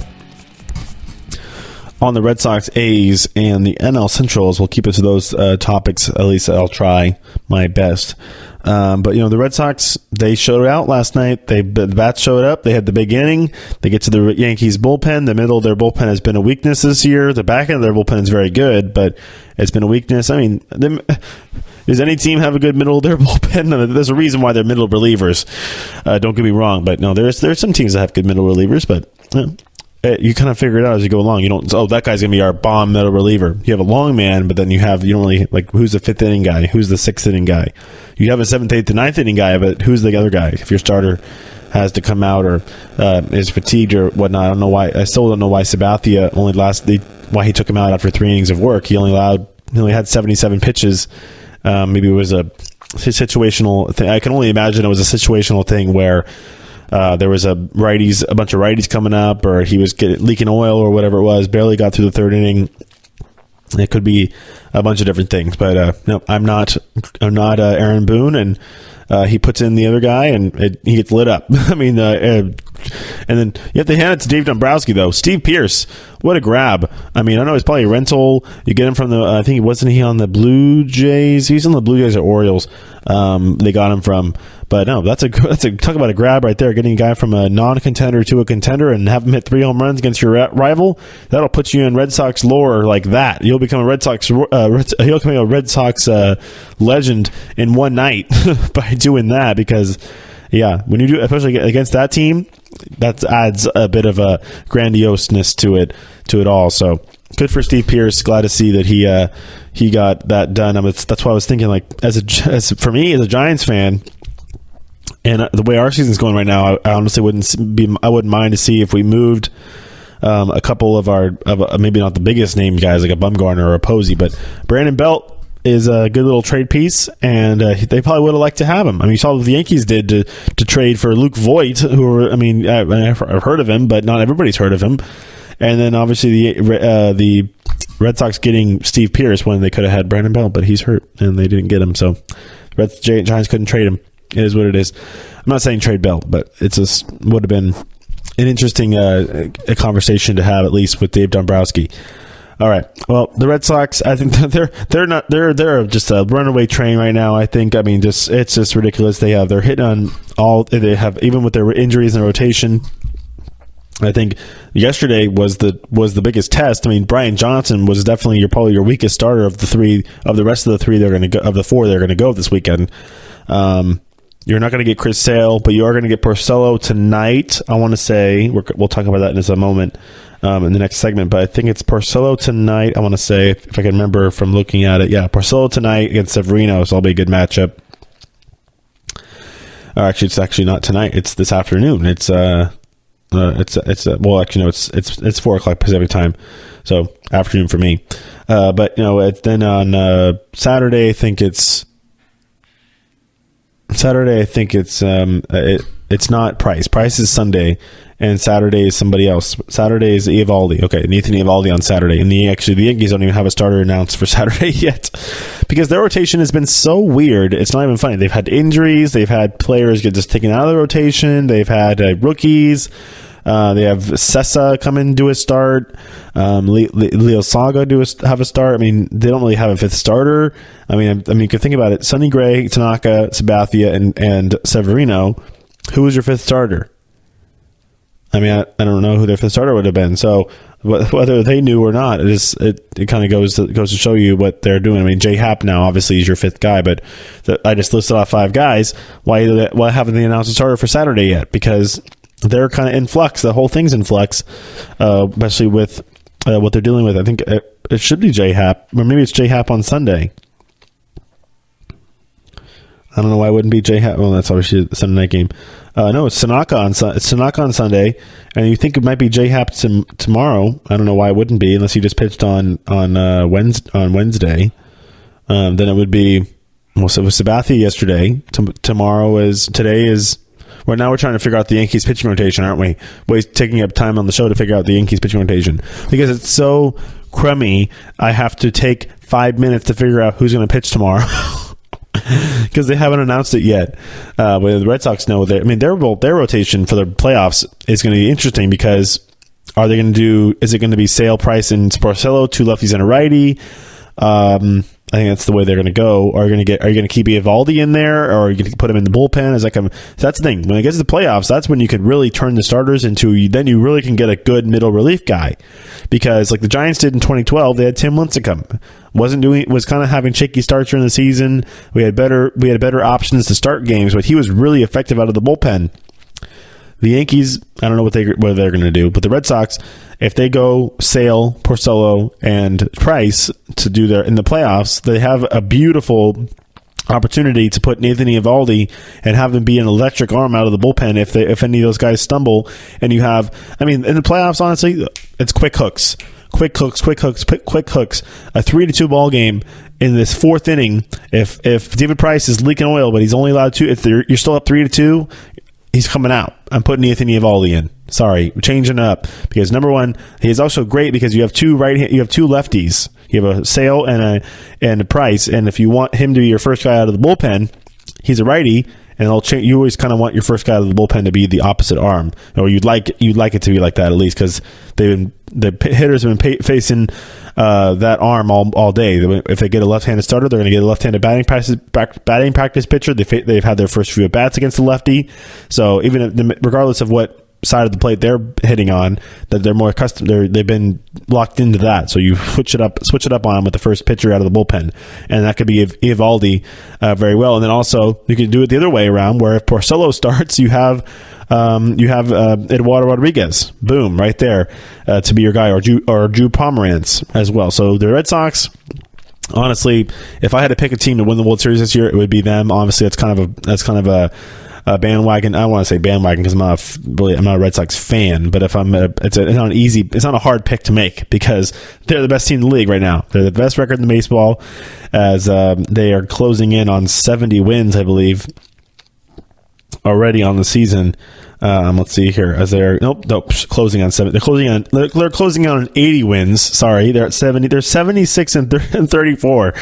on the Red Sox, A's, and the NL Centrals. We'll keep it to those topics. At least I'll try my best. But, the Red Sox, they showed out last night. The bats showed up. They had the big inning. They get to the Yankees bullpen. The middle of their bullpen has been a weakness this year. The back end of their bullpen is very good, but it's been a weakness. I mean, does any team have a good middle of their bullpen? There's a reason why they're middle relievers. Don't get me wrong, but no, there's some teams that have good middle relievers, but you kind of figure it out as you go along. You don't, that guy's going to be our bomb middle reliever. You have a long man, but then you don't really, like, who's the fifth inning guy? Who's the sixth inning guy? You have a seventh, eighth, and ninth inning guy, but who's the other guy? If your starter has to come out or is fatigued or whatnot, I don't know why. I still don't know why Sabathia why he took him out after 3 innings of work. He only had 77 pitches. Maybe it was a situational thing. I can only imagine it was a situational thing where there was a bunch of righties coming up, or he was leaking oil or whatever it was. Barely got through the third inning. It could be a bunch of different things, but no, I'm not Aaron Boone, and he puts in the other guy, and he gets lit up. I mean, and then you have to hand it to Dave Dombrowski, though. Steve Pearce, what a grab! I mean, I know it's probably a rental. You get him from I think wasn't he on the Blue Jays? He's on the Blue Jays or Orioles. They got him from. But no, that's a talk about a grab right there. Getting a guy from a non-contender to a contender and have him hit 3 home runs against your rival. That'll put you in Red Sox lore like that. You'll become a Red Sox legend in one night by doing that. Because yeah, when you do, especially against that team, that adds a bit of a grandioseness to it all. So good for Steve Pearce. Glad to see that he got that done. That's why I was thinking, like, for me as a Giants fan, and the way our season's going right now, I honestly wouldn't mind to see if we moved a couple of maybe not the biggest name guys like a Bumgarner or a Posey, but Brandon Belt is a good little trade piece, and they probably would have liked to have him. I mean, you saw what the Yankees did to trade for Luke Voigt, I've heard of him, but not everybody's heard of him. And then obviously the Red Sox getting Steve Pearce when they could have had Brandon Belt, but he's hurt and they didn't get him, so the Giants couldn't trade him. It is what it is. I'm not saying trade Belt, but it just would have been an interesting a conversation to have, at least with Dave Dombrowski. All right. Well, the Red Sox, I think they're just a runaway train right now. I think. I mean, it's just ridiculous. They're hitting on all. They have, even with their injuries and rotation. I think yesterday was the biggest test. I mean, Brian Johnson was definitely probably your weakest starter of the rest of the three. They're going to go of the four. They're going to go this weekend. You're not going to get Chris Sale, but you are going to get Porcello tonight. I want to say we'll talk about that in just a moment in the next segment. But I think it's Porcello tonight. I want to say, if I can remember from looking at it, yeah, Porcello tonight against Severino. So it'll be a good matchup. Actually, it's actually not tonight. It's this afternoon. It's 4 o'clock Pacific time, so afternoon for me. But then on Saturday, I think it's it's not Price. Price is Sunday, and Saturday is somebody else. Saturday is Eovaldi. Okay, Nathan Eovaldi on Saturday. And the Yankees don't even have a starter announced for Saturday yet, because their rotation has been so weird. It's not even funny. They've had injuries. They've had players get just taken out of the rotation. They've had rookies. They have Sessa come in and do a start. Leo Saga have a start. I mean, they don't really have a fifth starter. I mean, you can think about it. Sonny Gray, Tanaka, Sabathia, and Severino. Who was your fifth starter? I mean, I don't know who their fifth starter would have been. So whether they knew or not, it kind of goes to show you what they're doing. I mean, Jay Happ now obviously is your fifth guy, but I just listed off 5 guys. Why haven't they announced a starter for Saturday yet? Because they're kind of in flux. The whole thing's in flux, especially with what they're dealing with. I think it should be J Happ, or maybe it's J Happ on Sunday. I don't know why it wouldn't be J Happ. Well, that's obviously the Sunday night game. No, it's Tanaka on Sunday, and you think it might be J Happ tomorrow. I don't know why it wouldn't be, unless he just pitched on Wednesday. Then it would be. Well, so it was Sabathia yesterday. Today is. Well, now we're trying to figure out the Yankees pitching rotation, aren't we? We're taking up time on the show to figure out the Yankees pitching rotation. Because it's so crummy, I have to take 5 minutes to figure out who's going to pitch tomorrow. Because they haven't announced it yet. But the Red Sox know their rotation for the playoffs is going to be interesting, because is it going to be Sale, Price, and Porcello, 2 lefties and a righty? I think that's the way they're going to go. Are you going to keep Eovaldi in there, or are you going to put him in the bullpen? So that's the thing. When it gets to the playoffs, that's when you could really turn the starters into. Then you really can get a good middle relief guy, because like the Giants did in 2012, they had Tim Lincecum. Was kind of having shaky starts during the season. We had better options to start games, but he was really effective out of the bullpen. The Yankees, I don't know what they're going to do, but the Red Sox, if they go Sale, Porcello, and Price to do in the playoffs, they have a beautiful opportunity to put Nathan Eovaldi and have them be an electric arm out of the bullpen if any of those guys stumble. And you have, I mean, in the playoffs, honestly, it's quick hooks. Quick hooks. A 3-2 ball game in this 4th inning. If David Price is leaking oil, but he's only allowed 2, if you're still up 3-2, he's coming out. I'm putting Nathan Eovaldi in. Sorry, changing up, because number one, he is also great because you have 2 lefties. You have a Sale and a Price, and if you want him to be your first guy out of the bullpen, he's a righty, and it'll change. You always kind of want your first guy out of the bullpen to be the opposite arm, or you'd like it to be like that at least, because the hitters have been facing that arm all day. If they get a left-handed starter, they're going to get a left-handed batting practice pitcher. They've had their first few at bats against the lefty, so even regardless of what side of the plate they're hitting on, that they're more accustomed. They've been locked into that. So you switch it up on them with the first pitcher out of the bullpen, and that could be Eovaldi very well. And then also you can do it the other way around, where if Porcello starts, you have Eduardo Rodriguez, boom, right there to be your guy, or Drew Pomeranz as well. So the Red Sox, honestly, if I had to pick a team to win the World Series this year, it would be them. Obviously, that's kind of a bandwagon. I don't want to say bandwagon because I'm not a Red Sox fan. But if it's not a hard pick to make because they're the best team in the league right now. They're the best record in baseball, as they are closing in on 70 wins, I believe, already on the season. Let's see here. As they're closing on 7. They're closing on 80 wins. Sorry, they're at 70. They're 76 and 34.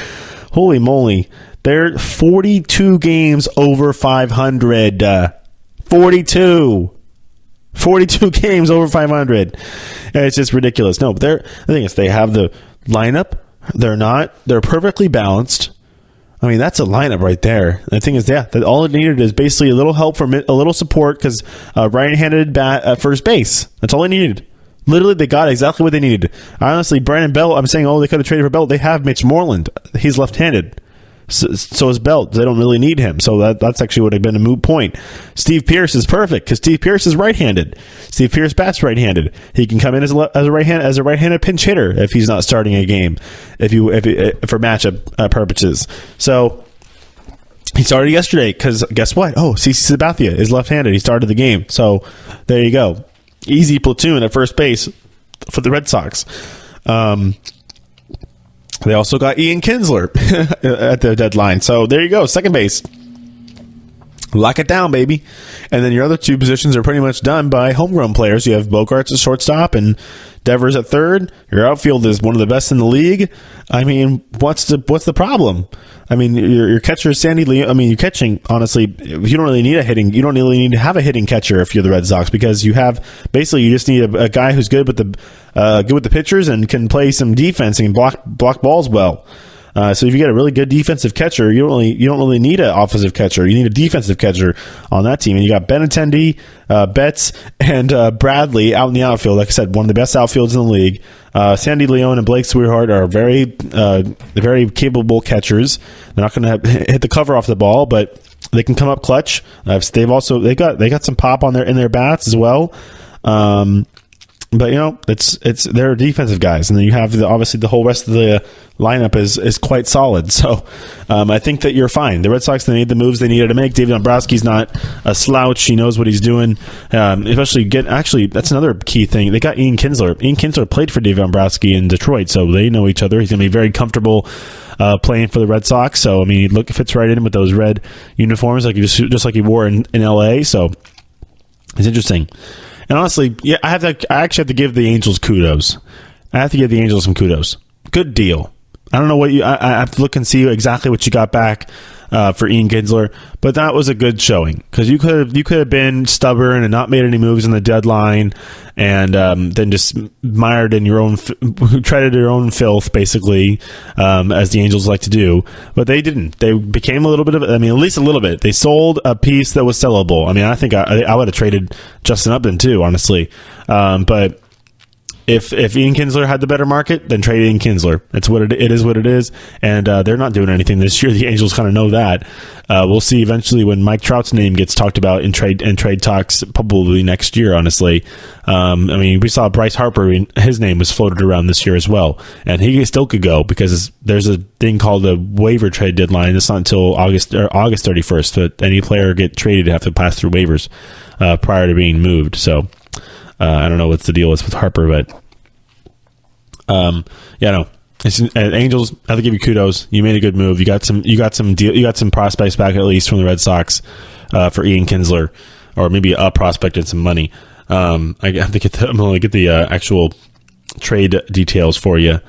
Holy moly! They're 42 games over 500. 42 games over 500. It's just ridiculous. No, but the thing is, they have the lineup. They're perfectly balanced. I mean, that's a lineup right there. The thing is, that all it needed is basically a little help from a little support, because right-handed bat at first base. That's all they needed. Literally, they got exactly what they needed. Honestly, Brandon Belt, I'm saying, they could have traded for Belt. They have Mitch Moreland. He's left-handed. So is Belt. They don't really need him. So that's actually would have been a moot point. Steve Pearce is perfect because Steve Pearce is right-handed. Steve Pearce bats right-handed. He can come in as a right-handed pinch hitter if he's not starting a game, for matchup purposes. So he started yesterday because guess what? CC Sabathia is left-handed. He started the game. So there you go. Easy platoon at first base for the Red Sox. They also got Ian Kinsler at the deadline. So there you go, second base. Lock it down, baby. And then your other two positions are pretty much done by homegrown players. You have Bogaerts at shortstop and Devers at third. Your outfield is one of the best in the league. I mean, what's the problem? I mean, your catcher is Sandy Leone. I mean, your catching, honestly, you don't really need to have a hitting catcher if you're the Red Sox, because you just need a guy who's good with the pitchers and can play some defense and block balls well. So if you get a really good defensive catcher, you don't really need an offensive catcher. You need a defensive catcher on that team. And you got Benintendi, Betts, and Bradley out in the outfield. Like I said, one of the best outfields in the league. Sandy Leone and Blake Swihart are very capable catchers. They're not going to hit the cover off the ball, but they can come up clutch. They got some pop in their bats as well. But they're defensive guys, and then you have obviously the whole rest of the lineup is quite solid. So I think that you're fine. The Red Sox, they made the moves they needed to make. David Dombrowski's not a slouch. He knows what he's doing. That's another key thing. They got Ian Kinsler. Ian Kinsler played for David Dombrowski in Detroit, so they know each other. He's going to be very comfortable playing for the Red Sox. So I mean, he fits right in with those red uniforms, like just like he wore in LA. So it's interesting. And honestly, I actually have to give the Angels kudos. I have to give the Angels some kudos. Good deal. I don't know what I have to look and see exactly what you got back for Ian Kinsler, but that was a good showing, because you could have been stubborn and not made any moves in the deadline, and then just mired in treaded your own filth, basically, as the Angels like to do. But they didn't. They became a little bit at least a little bit. They sold a piece that was sellable. I mean, I think I would have traded Justin Upton too, honestly, but. If Ian Kinsler had the better market, then trade Ian Kinsler. It is what it is, and they're not doing anything this year. The Angels kind of know that. We'll see eventually when Mike Trout's name gets talked about in trade talks, probably next year. Honestly, we saw Bryce Harper; his name was floated around this year as well, and he still could go because there's a thing called a waiver trade deadline. It's not until August 31st that any player get traded have to pass through waivers prior to being moved. So. I don't know what's the deal is with Harper, but Angels, I have to give you kudos. You made a good move. You got some prospects back at least from the Red Sox for Ian Kinsler, or maybe a prospect and some money. I have to I'm going to get the actual trade details for you.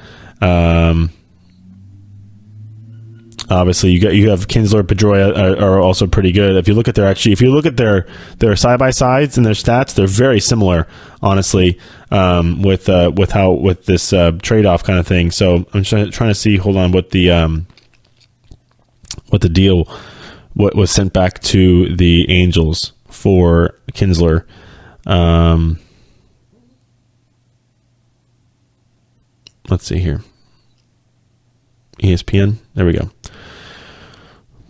Obviously, you have Kinsler, Pedroia are also pretty good. If you look at their side by sides and their stats, they're very similar, honestly, with this trade off kind of thing. So I'm trying to see. Hold on, what the deal what was sent back to the Angels for Kinsler. Let's see here. ESPN. There we go.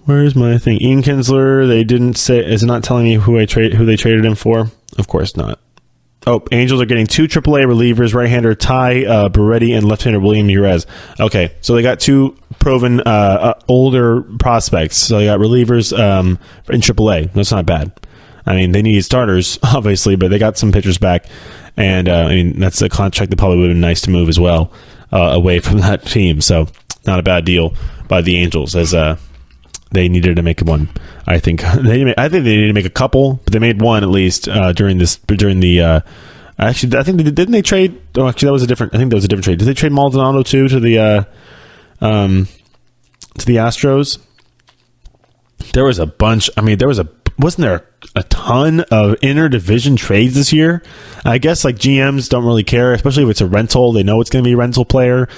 Where's my thing? Ian Kinsler. They didn't say. Is it not telling me who they traded him for? Of course not. Oh, Angels are getting 2 AAA relievers: right-hander Ty Beretti and left-hander William Urez. Okay, so they got 2 proven older prospects. So they got relievers in AAA. That's not bad. I mean, they need starters, obviously, but they got some pitchers back. And, I mean, that's a contract that probably would have been nice to move as well away from that team. So, not a bad deal by the Angels, as they needed to make one. I think they need to make a couple, but they made one at least during the. Actually, I think didn't they trade? Oh, actually, that was a different trade. Did they trade Maldonado too to the Astros? There was a bunch. I mean, wasn't there a ton of interdivision trades this year? I guess like GMs don't really care, especially if it's a rental. They know it's going to be a rental player.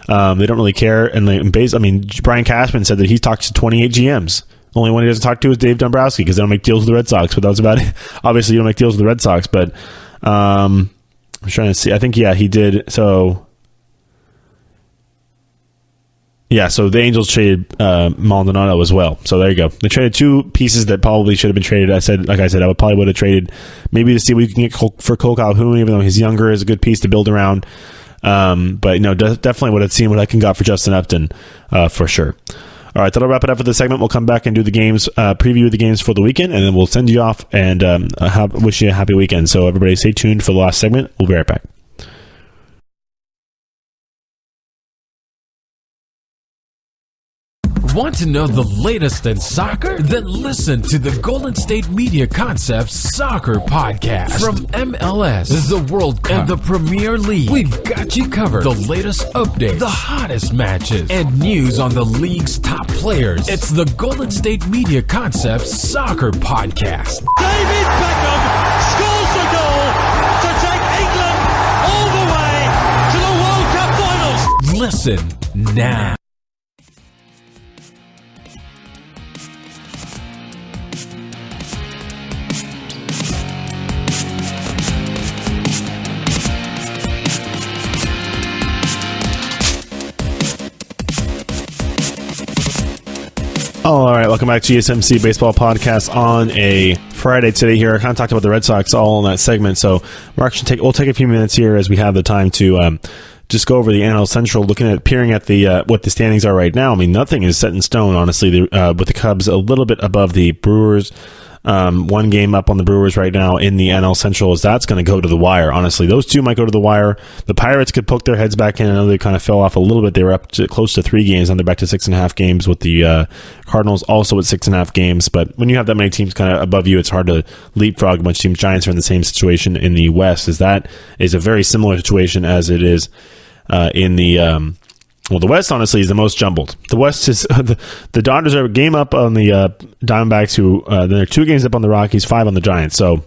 They don't really care. And Brian Cashman said that he talks to 28 GMs. The only one he doesn't talk to is Dave Dombrowski because they don't make deals with the Red Sox. But that was about it. Obviously, you don't make deals with the Red Sox. But I'm trying to see. I think, yeah, he did. So, yeah, so the Angels traded Maldonado as well. So there you go. They traded 2 pieces that probably should have been traded. Like I said, I probably would have traded maybe to see what you can get for Cole Calhoun, even though he's younger, is a good piece to build around. But definitely would have seen what I can got for Justin Upton for sure. All right, that'll wrap it up for this segment. We'll come back and do the games, preview the games for the weekend, and then we'll send you off and wish you a happy weekend. So everybody stay tuned for the last segment. We'll be right back. Want to know the latest in soccer? Then listen to the Golden State Media Concepts Soccer Podcast. From MLS, the World Cup, and the Premier League, we've got you covered. The latest updates, the hottest matches, and news on the league's top players. It's the Golden State Media Concepts Soccer Podcast. David Beckham scores the goal to take England all the way to the World Cup finals. Listen now. All right, welcome back to GSMC Baseball Podcast on a Friday today here. I kind of talked about the Red Sox all in that segment, so we'll take a few minutes here as we have the time to just go over the NL Central, peering at the what the standings are right now. I mean, nothing is set in stone, honestly, with the Cubs a little bit above the Brewers. 1 game up on the Brewers right now in the NL Central, as that's going to go to the wire. Honestly, those 2 might go to the wire. The Pirates could poke their heads back in. I know they kind of fell off a little bit. They were up to close to 3 games, and they're back to 6.5 games with the Cardinals also at 6.5 games. But when you have that many teams kind of above you, it's hard to leapfrog a bunch of teams. Giants are in the same situation in the West, as that is a very similar situation as it is in the well, the West, honestly, is the most jumbled. The West is the Dodgers are a game up on the Diamondbacks, who then they're 2 games up on the Rockies, 5 on the Giants. So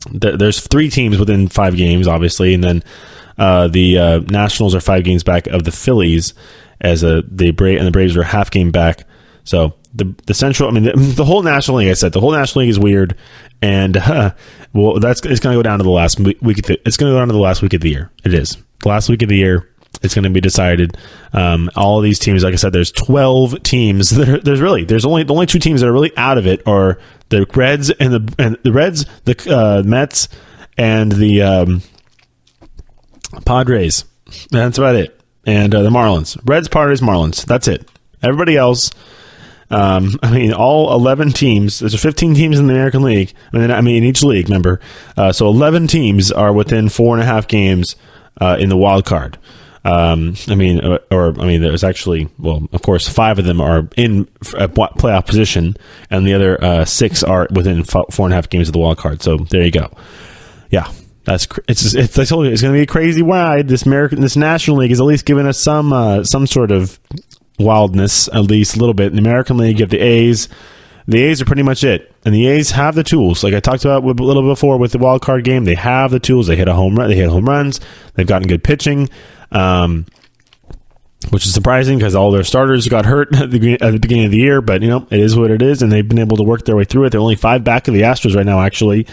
there's 3 teams within 5 games, obviously, and then the Nationals are 5 games back of the Phillies, as the Braves are half game back. So the Central, I mean, the whole National League, I said, the whole National League is weird, and well, it's going to go down to the last week. It's going to go down to the last week of the year. It is the last week of the year. It's going to be decided. All of these teams, like I said, there's 12 teams. There's only 2 teams that are really out of it are the Reds and the Mets, and the Padres. That's about it. And the Marlins, Reds, Padres, Marlins. That's it. Everybody else. I mean, all 11 teams. There's 15 teams in the American League. I mean, in each league, remember. So 11 teams are within 4.5 games in the wild card. There's actually, well, of course, 5 of them are in playoff position, and the other 6 are within 4.5 games of the wild card. So there you go. Yeah, it's I told you, it's going to be a crazy ride. This National League is at least giving us some sort of wildness, at least a little bit. In the American League, you have the A's. The A's are pretty much it, and the A's have the tools. Like I talked about a little before with the wild card game, they have the tools. They hit home runs. They've gotten good pitching. Which is surprising because all their starters got hurt at the beginning of the year, but it is what it is, and they've been able to work their way through it. They're only 5 back of the Astros right now, actually,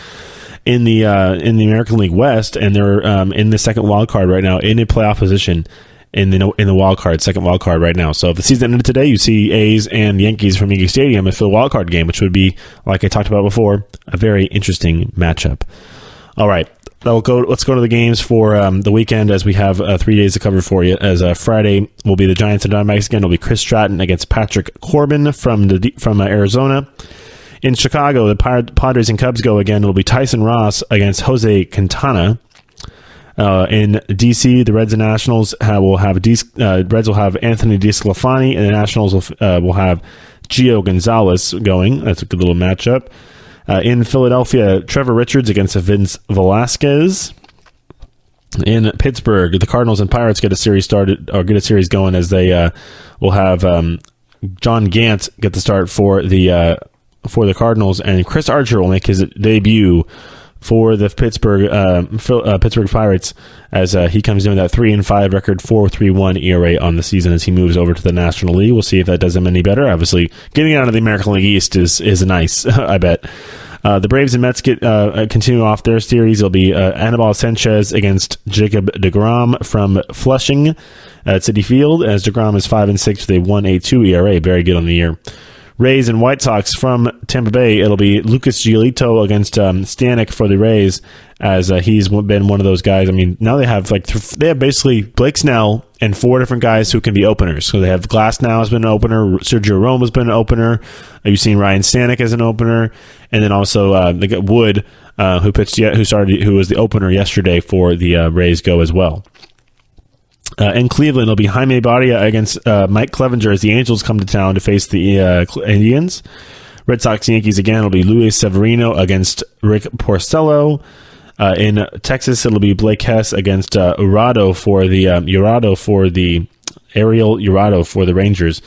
in the American League West, and they're in the second wild card right now, in a playoff position in the wild card, second wild card right now. So if the season ended today, you see A's and Yankees from Yankee Stadium for the wild card game, which would be, like I talked about before, a very interesting matchup. All right, let's go to the games for the weekend, as we have 3 days to cover for you. As Friday will be the Giants and Diamondbacks again. It'll be Chris Stratton against Patrick Corbin from Arizona. In Chicago, the Padres and Cubs go again. It'll be Tyson Ross against Jose Quintana. In D.C., the Reds and Nationals will have Reds will have Anthony DeSclafani, and the Nationals will have Gio Gonzalez going. That's a good little matchup. In Philadelphia, Trevor Richards against Vince Velasquez. In Pittsburgh, the Cardinals and Pirates get a series started, or get a series going, as they will have John Gant get the start for the Cardinals, and Chris Archer will make his debut for the Pittsburgh Pirates, as he comes in with that 3-5 record, 4.31 ERA on the season as he moves over to the National League. We'll see if that does him any better. Obviously, getting out of the American League East is nice, I bet. The Braves and Mets continue off their series. It'll be Anibal Sanchez against Jacob deGrom from Flushing at Citi Field, as deGrom is 5-6 with a 1.82 ERA, very good on the year. Rays and White Sox from Tampa Bay. It'll be Lucas Giolito against Stanek for the Rays, as he's been one of those guys. I mean, now they have basically Blake Snell and 4 different guys who can be openers. So they have Glasnow has been an opener, Sergio Rome has been an opener. You've seen Ryan Stanek as an opener, and then also they got Wood, who was the opener yesterday for the Rays, go as well. In Cleveland, it'll be Jaime Barria against Mike Clevenger as the Angels come to town to face the Indians. Red Sox Yankees again, it'll be Luis Severino against Rick Porcello. In Texas, it'll be Blake Hess against Ariel Jurado for the Rangers.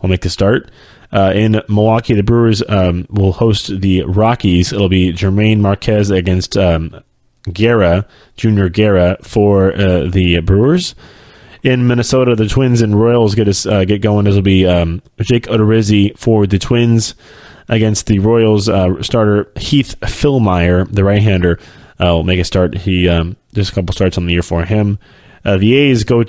I'll make the start. In Milwaukee, the Brewers will host the Rockies. It'll be Jermaine Marquez against Junior Guerra for the Brewers. In Minnesota, the Twins and Royals get going. This will be Jake Odorizzi for the Twins against the Royals starter Heath Fillmyer, the right-hander. Will make a start. He just a couple starts on the year for him. The A's go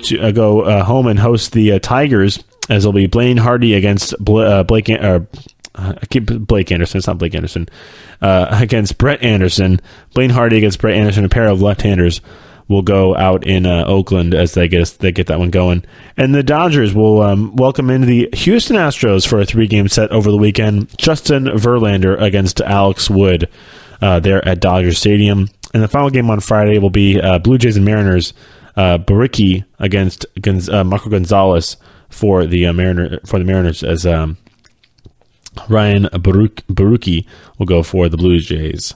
home and host the Tigers, as it'll be Blaine Hardy against Blake Anderson. It's not Blake Anderson. Against Brett Anderson. Blaine Hardy against Brett Anderson, a pair of left-handers, will go out in Oakland as they get that one going. And the Dodgers will welcome into the Houston Astros for a 3-game set over the weekend. Justin Verlander against Alex Wood there at Dodger Stadium. And the final game on Friday will be Blue Jays and Mariners. Baricki against Marco Gonzalez for the Mariners, as Ryan Barucki will go for the Blue Jays.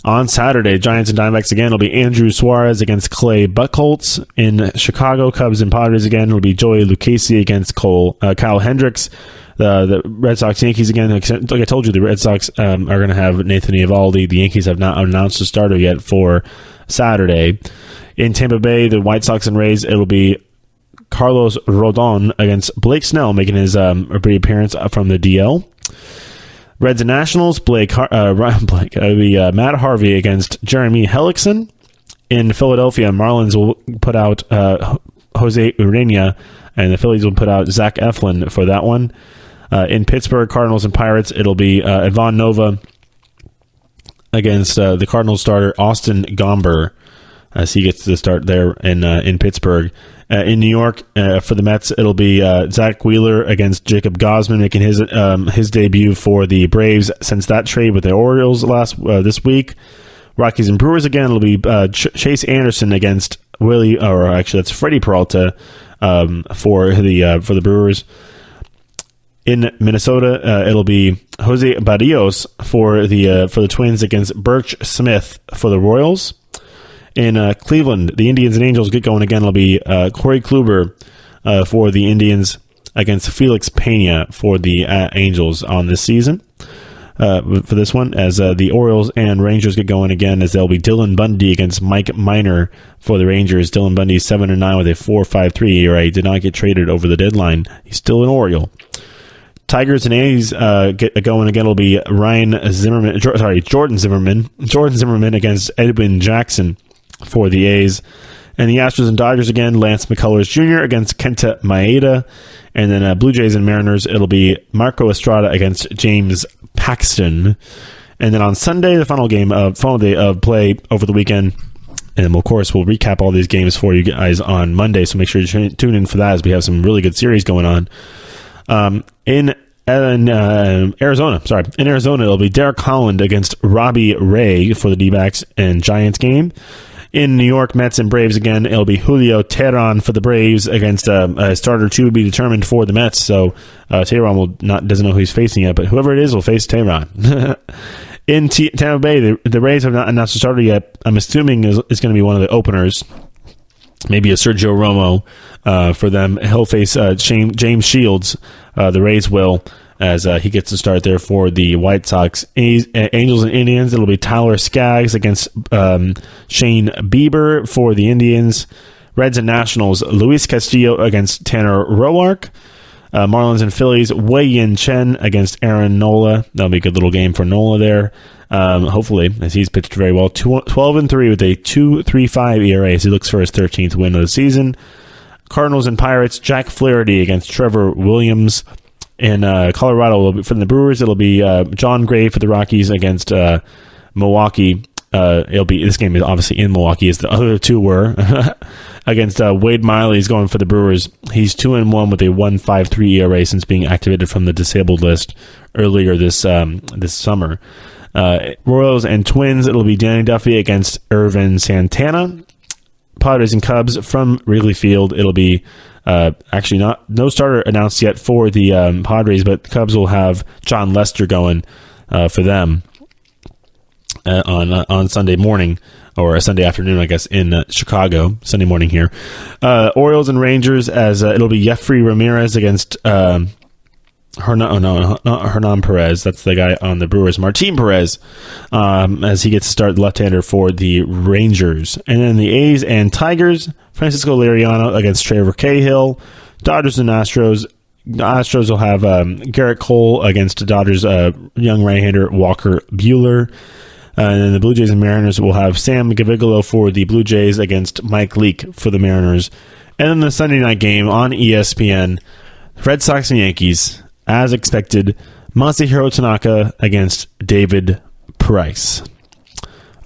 On Saturday, Giants and Diamondbacks again. It'll be Andrew Suarez against Clay Buchholz. In Chicago, Cubs and Padres again. It'll be Joey Lucchesi against Kyle Hendricks. The Red Sox Yankees again. Like I told you, the Red Sox are going to have Nathan Eovaldi. The Yankees have not announced a starter yet for Saturday. In Tampa Bay, the White Sox and Rays, it'll be Carlos Rodon against Blake Snell, making his reappearance from the DL. Reds and Nationals, Matt Harvey against Jeremy Hellickson. In Philadelphia, Marlins will put out Jose Urena, and the Phillies will put out Zach Eflin for that one. In Pittsburgh, Cardinals and Pirates, it'll be Ivan Nova against the Cardinals starter Austin Gomber, as he gets the start there in Pittsburgh. In New York, for the Mets, it'll be Zach Wheeler against Jacob Gausman, making his debut for the Braves since that trade with the Orioles this week. Rockies and Brewers again, it'll be Chase Anderson against that's Freddie Peralta for the Brewers. In Minnesota, it'll be Jose Barrios for the Twins against Birch Smith for the Royals. In Cleveland, the Indians and Angels get going again. It'll be Corey Kluber for the Indians against Felix Pena for the Angels on this season. For this one, as the Orioles and Rangers get going again, as there'll be Dylan Bundy against Mike Minor for the Rangers. Dylan Bundy 7-9 with a 4.53 ERA. Did not get traded over the deadline. He's still an Oriole. Tigers and A's get going again. It'll be Jordan Zimmerman against Edwin Jackson for the A's. And the Astros and Dodgers again, Lance McCullers Jr. against Kenta Maeda. And then Blue Jays and Mariners, it'll be Marco Estrada against James Paxton. And then on Sunday, the final day of play over the weekend. And, of course, we'll recap all these games for you guys on Monday, so make sure you tune in for that as we have some really good series going on. In Arizona, it'll be Derek Holland against Robbie Ray for the D-backs and Giants game. In New York, Mets and Braves again, it'll be Julio Teheran for the Braves against a starter to be determined for the Mets. So Teheran doesn't know who he's facing yet, but whoever it is will face Teheran. In Tampa Bay, the Rays have not announced a starter yet. I'm assuming it's going to be one of the openers, maybe a Sergio Romo for them. He'll face James Shields. The Rays will, as he gets to start there for the White Sox. Angels and Indians, it'll be Tyler Skaggs against Shane Bieber for the Indians. Reds and Nationals, Luis Castillo against Tanner Roark. Marlins and Phillies, Wei-Yin Chen against Aaron Nola. That'll be a good little game for Nola there. Hopefully, as he's pitched very well. 12-3 with a 2.35 ERA as he looks for his 13th win of the season. Cardinals and Pirates, Jack Flaherty against Trevor Williams. In Colorado, from the Brewers, it'll be John Gray for the Rockies against Milwaukee. This game is obviously in Milwaukee, as the other two were. Against Wade Miley, he's going for the Brewers. He's 2-1 with a 1.53 ERA since being activated from the disabled list earlier this summer. Royals and Twins, it'll be Danny Duffy against Irvin Santana. Padres and Cubs from Wrigley Field, it'll be actually no starter announced yet for the Padres, but the Cubs will have John Lester going for them on Sunday morning, or a Sunday afternoon, I guess, in Chicago. Sunday morning here. Orioles and Rangers, as it'll be Jeffrey Ramirez against not Hernan Perez. That's the guy on the Brewers. Martin Perez, as he gets to start the left-hander for the Rangers. And then the A's and Tigers, Francisco Liriano against Trevor Cahill. Dodgers and Astros. The Astros will have Garrett Cole against the Dodgers' young right-hander Walker Buehler. And then the Blue Jays and Mariners will have Sam Gaviglio for the Blue Jays against Mike Leake for the Mariners. And then the Sunday night game on ESPN, Red Sox and Yankees, as expected, Masahiro Tanaka against David Price.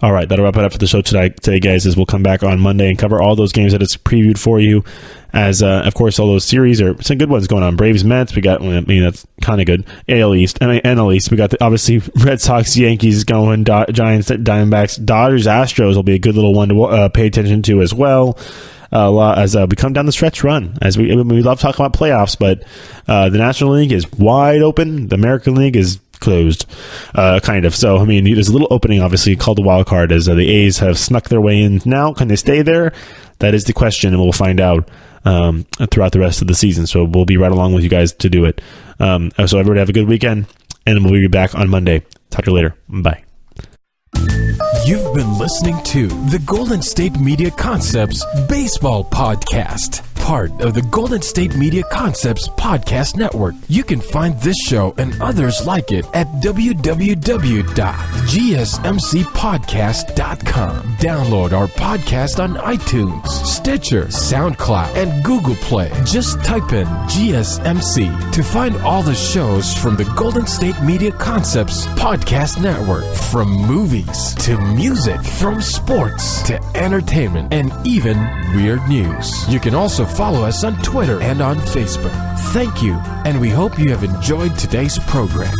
All right, that'll wrap it up for the show today, guys, as we'll come back on Monday and cover all those games that it's previewed for you. As, of course, all those series are some good ones going on. Braves, Mets, we got, that's kind of good. AL East, NL East, we got obviously Red Sox, Yankees going, Giants, Diamondbacks, Dodgers, Astros will be a good little one to pay attention to as well. As we come down the stretch run, as we love talking about playoffs, but the National League is wide open. The American League is closed, kind of. So, there's a little opening, obviously, called the wild card, as the A's have snuck their way in now. Can they stay there? That is the question, and we'll find out throughout the rest of the season. So we'll be right along with you guys to do it. So everybody have a good weekend, and we'll be back on Monday. Talk to you later. Bye. You've been listening to the Golden State Media Concepts Baseball Podcast, part of the Golden State Media Concepts Podcast Network. You can find this show and others like it at www.gsmcpodcast.com. Download our podcast on iTunes, Stitcher, SoundCloud, and Google Play. Just type in GSMC to find all the shows from the Golden State Media Concepts Podcast Network, from movies to music, from sports to entertainment, and even weird news. You can also follow us on Twitter and on Facebook. Thank you, and we hope you have enjoyed today's program.